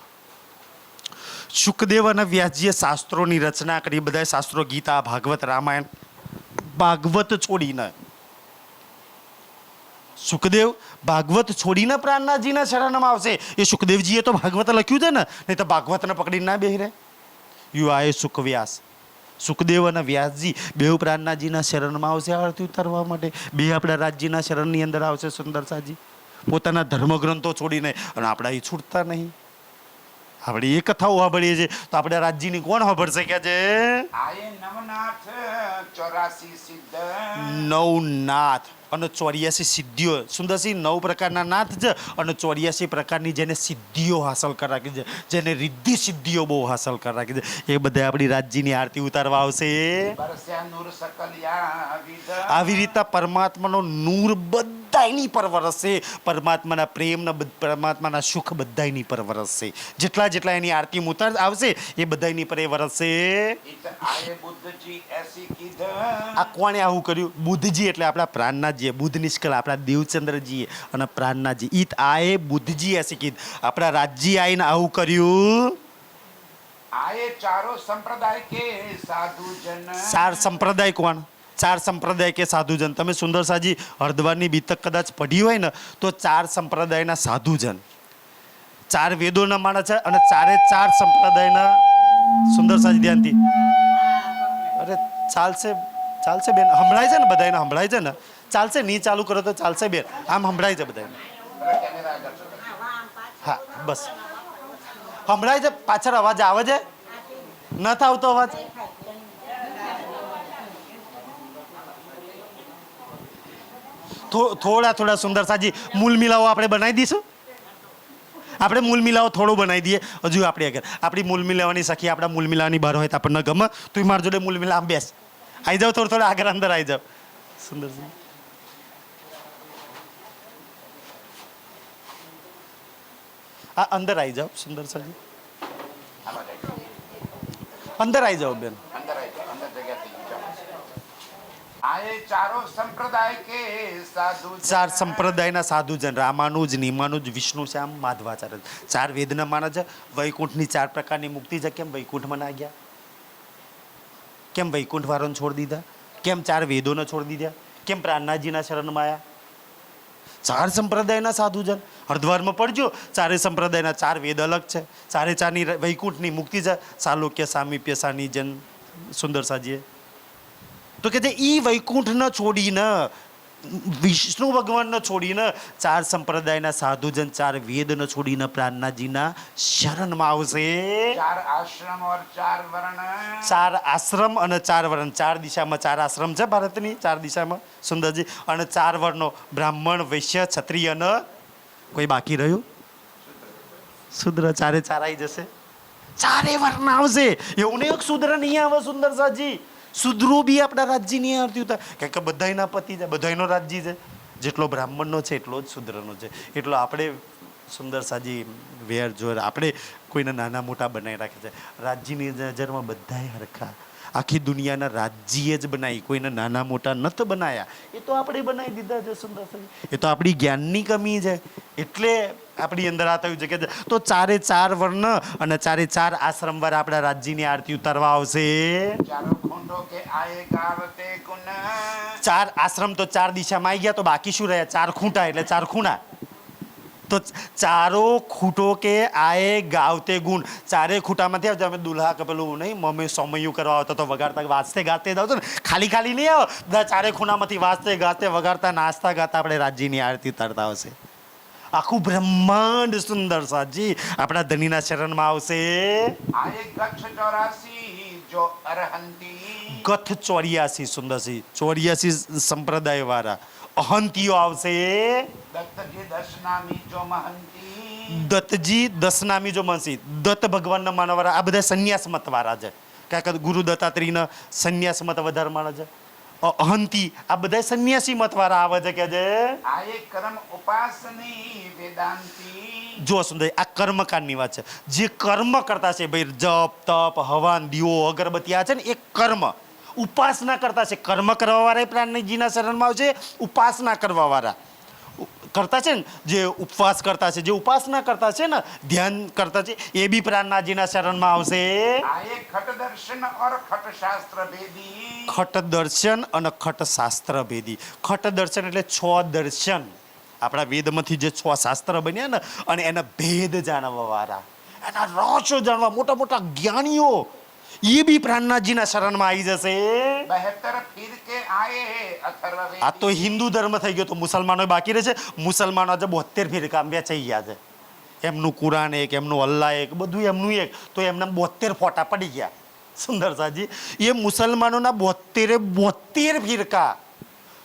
સુખદેવ અને વ્યાસજીએ શાસ્ત્રોની રચના કરી. બધા શાસ્ત્રો, ગીતા, ભાગવત, રામાયણ, ભાગવત છોડીને સુખદેવ ભાગવત છોડીને પ્રાણનાથજીના શરણમાં આવશે. એ સુખદેવજીએ તો ભાગવત લખ્યું છે ને, નહીં તો ભાગવતને પકડીને ના બેહી રહે. યુ આએ સુખવ્યાસ. સુખદેવ અને વ્યાસજી બેઉ પ્રાણનાથજીના શરણમાં આવશે આરતી ઉતારવા માટે. બે આપણા રાજ્યના શરણની અંદર આવશે સુંદરસાજી, પોતાના ધર્મગ્રંથો છોડીને. અને આપણા એ છૂટતા નહીં. આપણે એ કથાઓ સાંભળીએ છીએ તો આપણે રાજ્યની કોણ સાંભળશે કે છે? નવનાથ અને 84 સિદ્ધિઓ. સુંદરસિંહ 9 પ્રકારના નાથ છે અને 84 પ્રકારની જેને સિદ્ધિઓ હાંસલ કરી રાખી છે, જેને રિદ્ધિ સિદ્ધિઓ બહુ હાંસલ કરી રાખી છે, એ બધા આપણી રાજ્યની આરતી ઉતારવા આવશે. આવી રીતે પરમાત્માનો નૂર બધા બધાયની પર વરસશે. પરમાત્માના પ્રેમ ને પરમાત્માના સુખ બધાયની પર વરસશે. જેટલા જેટલા એની આરતી ઉતાર આવશે એ બધાયની પર એ વરસશે. इत आए बुद्ध जी ऐसी कीध આ કોણે આવું કર્યું? બુદ્ધજી એટલે આપણા પ્રાણનાથજીએ, બુદ્ધ નિષ્કળ આપણા દેવચંદ્રજીએ અને પ્રાણનાથજી. ઈત આએ બુદ્ધજી એસી કીધ. આપણા રાજજી આવીને આવું કર્યું. आए चारों संप्रदाय के साधु जन ચાર સંપ્રદાય કોણ? ચાર સંપ્રદાય કે સાધુજન. તમે સુંદર સાજી હરદ્વારની બીતક કદાચ પઢી હોય ને તો ચાર સંપ્રદાયના સાધુજન, ચાર વેદોના માણસ છે અને ચારે ચાર સંપ્રદાયના. સુંદર સાજી ધ્યાનથી. અરે ચાલશે ચાલશે બેન, સંભળાય છે ને બધાને? સંભળાય છે ને? ચાલશે, નહીં ચાલુ કરો તો ચાલશે બેન, આમ સંભળાય છે બધાને. कैमरा कर હા બસ સંભળાય છે. પાછળ અવાજ આવે છે? નથી આવતો અવાજ? થોડા થોડા સુંદર સાજી મૂલ મિલાવો આપણે બનાવી દઈશું. આપણે મૂલ મિલાવો થોડું બનાવી દઈએ. હજુ આપણે આગળ આપણી મૂલ મિલાવાની સખી આપણા મૂલ મિલાવાની બહાર હોય તો આપણને ગમે. તું મારી જોડે મૂલ મિલા આમ બેસ, આવી જાવ થોડું થોડું આગળ અંદર આવી જાવ. સુંદર આ અંદર આવી જાઓ. સુંદર સાજી અંદર આવી જાઓ બેન. अंदर जगह थी जाओ। आए चारों संप्रदाय के साधु ચાર સંપ્રદાયના સાધુજન રામાનુજ, નિમાનુજ, વિષ્ણુ શ્યામ, માધવાચાર્ય. ચાર વેદના માણસ છે. વૈકુંઠની ચાર પ્રકારની મુક્તિ છે. કેમ વૈકુંઠમાં ના ગયા? કેમ વૈકુંઠ વાળાને છોડી દીધા? કેમ ચાર વેદોને છોડી દીધા? કેમ પ્રાણનાથજીના શરણમાં આવ્યા? ચાર સંપ્રદાયના સાધુજન. હરદ્વારમાં પડજો, ચારે સંપ્રદાયના ચાર વેદ અલગ છે. ચારે ચારની વૈકુંઠની મુક્તિ છે. સાલોક્ય, સામીપ્ય, સાનિજન. સુંદર સાજીએ તો કે છે ઈ વૈકુંઠને છોડીને, વિષ્ણુ ભગવાનને છોડીને, ચાર સંપ્રદાયના સાધુજન ચાર વેદને છોડીને પ્રાણનાથજીના શરણમાં આવશે. चार आश्रम और चार वर्ण ચાર આશ્રમ અને ચાર વર્ણ. ચાર દિશામાં ચાર આશ્રમ છે ભારતની, ચાર દિશામાં સુંદરજી. અને ચાર વર્ણો બ્રાહ્મણ, વૈશ્ય, ક્ષત્રિય અને કોઈ બાકી રહ્યું? શુદ્ર. ચારે ચાર આવી જશે. ચારે વર્ણ આવશે. એવું નહીં એક શુદ્ર નહીં આવે સુંદર સાજી. શુદ્રો બી આપણા રાજ્યની આરતી ઉતાર. કારણ કે બધાયના પતિ છે, બધાયનો રાજ્ય છે. જેટલો બ્રાહ્મણનો છે એટલો જ શુદ્રનો છે. એટલો આપણે સુંદર સાજી વેર જોર આપણે કોઈને નાના મોટા બનાવી રાખે છે. રાજ્યની નજરમાં બધાય હરખા. આખી દુનિયાના રાજ્યે જ બનાવી, કોઈને નાના મોટા નથી બનાવ્યા. એ તો આપણે બનાવી દીધા છે સુંદર સાજી. એ તો આપણી જ્ઞાનની કમી છે. એટલે આપણી અંદર આ થયું છે કે તો ચારે ચાર વર્ણ અને ચારે ચાર આશ્રમવાર આપણા રાજ્યની આરતી ઉતારવા આવશે. चारों खूंटों के आए गावते गुण ચાર આશ્રમ તો ચાર દિશામાં આવી ગયા, તો બાકી શું રહ્યા? ચાર ખૂંટા એટલે ચાર ખૂણા. તો ચારો ખૂટો કે આએ ગાવતે ગુણ. ચારે ખૂટામાંથી આવજો. અમે દુલ્હા કે પેલું નહીં મમ્મી સમયું કરવા આવતા તો વગાડતા વાંચતે ગાતે આવતો ને, ખાલી ખાલી નહીં આવો. બધા ચારે ખૂણામાંથી વાંચતે ગાતે વગાડતા નાચતા ગાતા આપણે રાજ્યની આરતી ઉતારતા આવશે. આખું બ્રહ્માંડ સુંદર સાજી આપણા ધનીના શરણમાં આવશે. आए गच्छ 84 जो अरहंती ગથ 84 સુંદરસિંહ 84 સંપ્રદાય વાળા અહંતીઓ આવશે. दत्त जी दशनामी जो महंती દત્તજી દસનામી જો મનસી. દત્ત ભગવાનના માનવાળા આ બધા સંન્યાસ મત વાળા છે. કારણ કે ગુરુ દત્તાત્રેયના સંન્યાસ મત વધારે માણે છે. અહંતી આ બધા સંન્યાસી મત વાળા આવે છે કે જે आए कर्म उपासनी वेदांती જો સુંદર આ કર્મકાંડની વાત છે. જે કર્મ કરતા છે ભાઈ, જપ તપ હવન દીવો અગરબત્તી આ છે ને, એ કર્મ ઉપાસના કરતા છે. કર્મ કરવા વાળા પ્રાણજીના શરણમાં આવશે. ઉપાસના કરવા વાળા કરતા છે ને, જે ઉપવાસ કરતા છે, જે ઉપાસના કરતા છે ને, ધ્યાન કરતા છે, એ બી પ્રાણનાથજીના શરણમાં આવશે. आए खट दर्शन और खट शास्त्र भेदी ખટ દર્શન અને ખટ શાસ્ત્ર ભેદી. ખટ દર્શન એટલે છ દર્શન આપણા વેદમાંથી જે છ શાસ્ત્ર બન્યા ને, અને એના ભેદ જાણવા વાળા, એના રહસ્યો જાણવા મોટા મોટા જ્ઞાનીઓ, એ બી પ્રાણનાથજીના શરણમાં આવી જશે. 72 फिर के आए अथर्ववेदी આ તો હિન્દુ ધર્મ થઈ ગયો. તો મુસલમાનો બાકી રહે છે. મુસલમાનો આજે 72 ફિરકા વેચાઈ ગયા છે. એમનું કુરાન એક, એમનું અલ્લાહ એક, બધું એમનું એક. તો એમના 72 ફોટા પડી ગયા. સુંદર સાજી એ મુસલમાનોના 72 ફિરકા.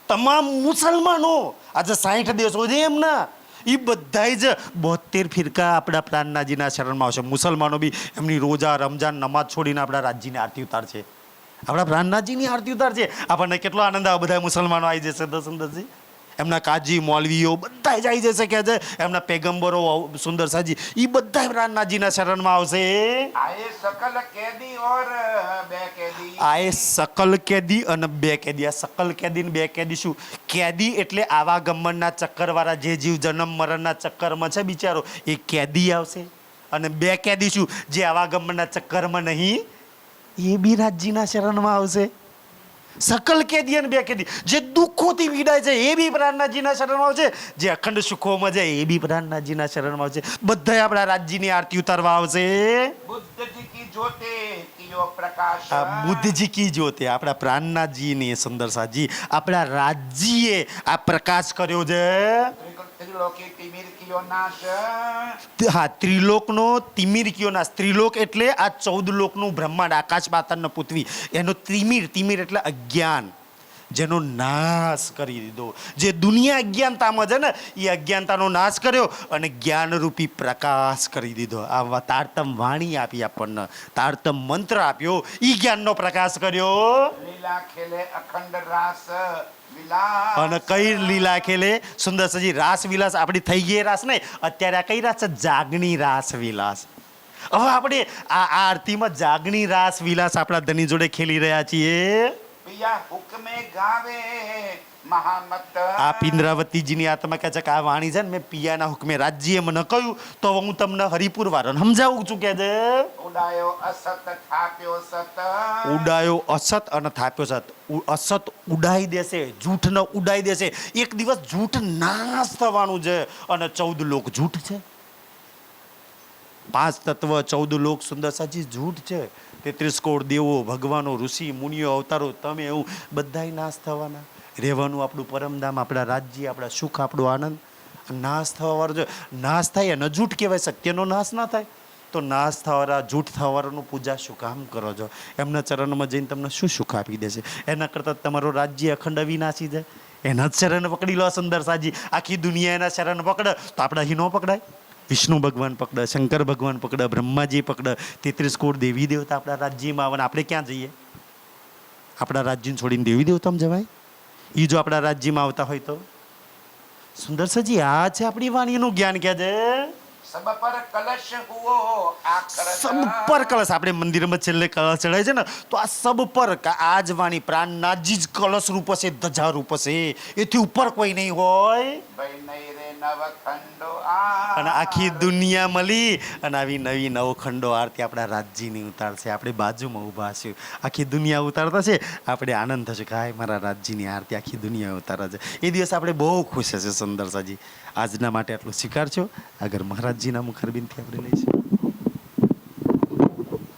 તમામ મુસલમાનો આજે 60 દેશો છે એમના, એ બધાય જ 72 ફિરકા આપણા પ્રાણનાથજીના શરણમાં આવશે. મુસલમાનો બી એમની રોજા રમજાન નમાજ છોડીને આપણા રાજ્યની આરતી ઉતારશે. આપણા પ્રાણનાથજીની આરતી ઉતારશે. આપણને કેટલો આનંદ આવે. બધા મુસલમાનો આવી જશે તો સુંદરજી એમના કાજી મૌલવીઓ બધા જાય જશે કે છે એમના પેગમ્બરો સુંદર સાજી એ બધા પ્રાણનાથજીના શરણમાં આવશે. आए सकल कैदी और बे कैदी આ એ સકલ કેદી અને બે કેદી. આ સકલ કેદી ને બે કેદી શું? કેદી એટલે આવા ગમનના ચક્કરવાળા જે જીવ જન્મ મરણના ચક્કરમાં છે બિચારો એ કેદી આવશે. અને બે કેદી શું? જે આવા ગમનના ચક્કરમાં નહીં એ બી રાજજીના શરણમાં આવશે. સકલ કેદી અને બે કેદી જે દુઃખોથી પીડાય છે એ બી પ્રાણનાથજીના શરણમાં આવશે. જે અખંડ સુખોમાં જાય એ બી પ્રાણનાથજીના શરણમાં આવશે. બધા આપણા રાજજીની આરતી ઉતારવા આવશે. बुद्ध जी की ज्योति कियो प्रकाश આ બુદ્ધજી કી જ્યોતિ આપણા પ્રાણનાથજીની સુંદર સાજી આપણા રાજજીએ આ પ્રકાશ કર્યો છે. त्रिलोकी तिमिर कियो नाश હા, ત્રિલોકનો તિમિર કયો નાશ. ત્રિલોક એટલે આ 14 લોકનું બ્રહ્માંડ, આકાશ પાતાળ ને પૃથ્વી, એનો તિમિર એટલે અજ્ઞાન, જેનો નાશ કરી દીધો. જે દુનિયા અજ્ઞાનતામાં છે ને એ અજ્ઞાનતાનો નાશ કર્યો અને જ્ઞાનરૂપી પ્રકાશ કરી દીધો. આ તારતમ વાણી આપી આપણને, તારતમ મંત્ર આપ્યો, એ જ્ઞાનનો પ્રકાશ કર્યો. लीला खेले अखंड रास विलास અને કઈ લીલા ખેલે સુંદર સજી રાસ વિલાસ. આપણી થઈ ગઈ રાસ નહીં, અત્યારે આ કઈ રાસ છે? જાગણી રાસ વિલાસ. હવે આપણે આ આરતીમાં જાગણી રાસ વિલાસ આપણા ધની જોડે ખેલી રહ્યા છીએ. पिया हुक्मे गावे महामत આ પિંદ્રાવતીજીની આત્મા કહે છે કે આ વાણી છે ને મેં પિયાના હુકમે રાજ્યએ મને કહ્યું તો હું તમને હરિપુર વાળાને સમજાવું છું કે છે उडायो असत थाप्यो सत ઉડાયો અસત અને થાપ્યો સત. અસત ઉડાઈ દેશે, જૂઠને ઉડાઈ દેશે. એક દિવસ જૂઠ નાશ થવાનું છે અને 14 લોક જૂઠ છે. 5 તત્વ 14 લોક સુંદર સાચી જૂઠ છે. 33 કરોડ દેવો, ભગવાનો, ઋષિ મુનિઓ, અવતારો, તમે એવું બધાય નાશ થવાના. રહેવાનું આપણું પરમધામ, આપણા રાજ્ય, આપણા સુખ, આપણો આનંદ નાશ થવાવાળો છે. નાશ થાય અને જૂઠ કહેવાય. સત્યનો નાશ ના થાય તો નાશ થવાના જૂઠ થવાવાનું પૂજા શું કામ કરો છો? એમના ચરણમાં જઈને તમને શું સુખ આપી દેશે? એના કરતાં તમારો રાજ્ય અખંડ અવિનાશી છે. એના જ શરણ પકડી લો સુંદર સાજી. આખી દુનિયા એના શરણ પકડે તો આપણા હિનો પકડાય. વિષ્ણુ ભગવાન પકડે, શંકર ભગવાન પકડે, બ્રહ્માજી પકડે, 33 કરોડ દેવી દેવતા આપણા રાજ્યમાં આવે. આપણે ક્યાં જઈએ? આપણા રાજ્યને છોડીને દેવી દેવતામાં જવાય? એ જો આપણા રાજ્યમાં આવતા હોય તો સુંદર સજી આ છે આપણી વાણીનું જ્ઞાન. કે છે सब पर कलश हुओ आखरत સબ પર કળશ. આપણે મંદિરમાં છેલ્લે કળશ ચડાય છે ને તો આ સબ પર આ જ વાણી પ્રાણનાથજી જ કળશ રૂપ હશે, ધજા રૂપ હશે. એથી ઉપર કોઈ નહીં હોય. भाई नहीं रे नव खंडो અને આખી દુનિયા મળી અને આવી નવી નવખંડો આરતી આપણા રાજ્યની ઉતારશે. આપણે બાજુમાં ઊભા છીએ, આખી દુનિયા ઉતારતા છે. આપણે આનંદ થશે કે હાય મારા રાજ્યની આરતી આખી દુનિયા ઉતારે છે. એ દિવસ આપણે બહુ ખુશ હશે સુંદર સાજી. આજના માટે આટલું સ્વીકારજો. આગળ મહારાજજીના મુખારબિનથી આપણે લઈશું.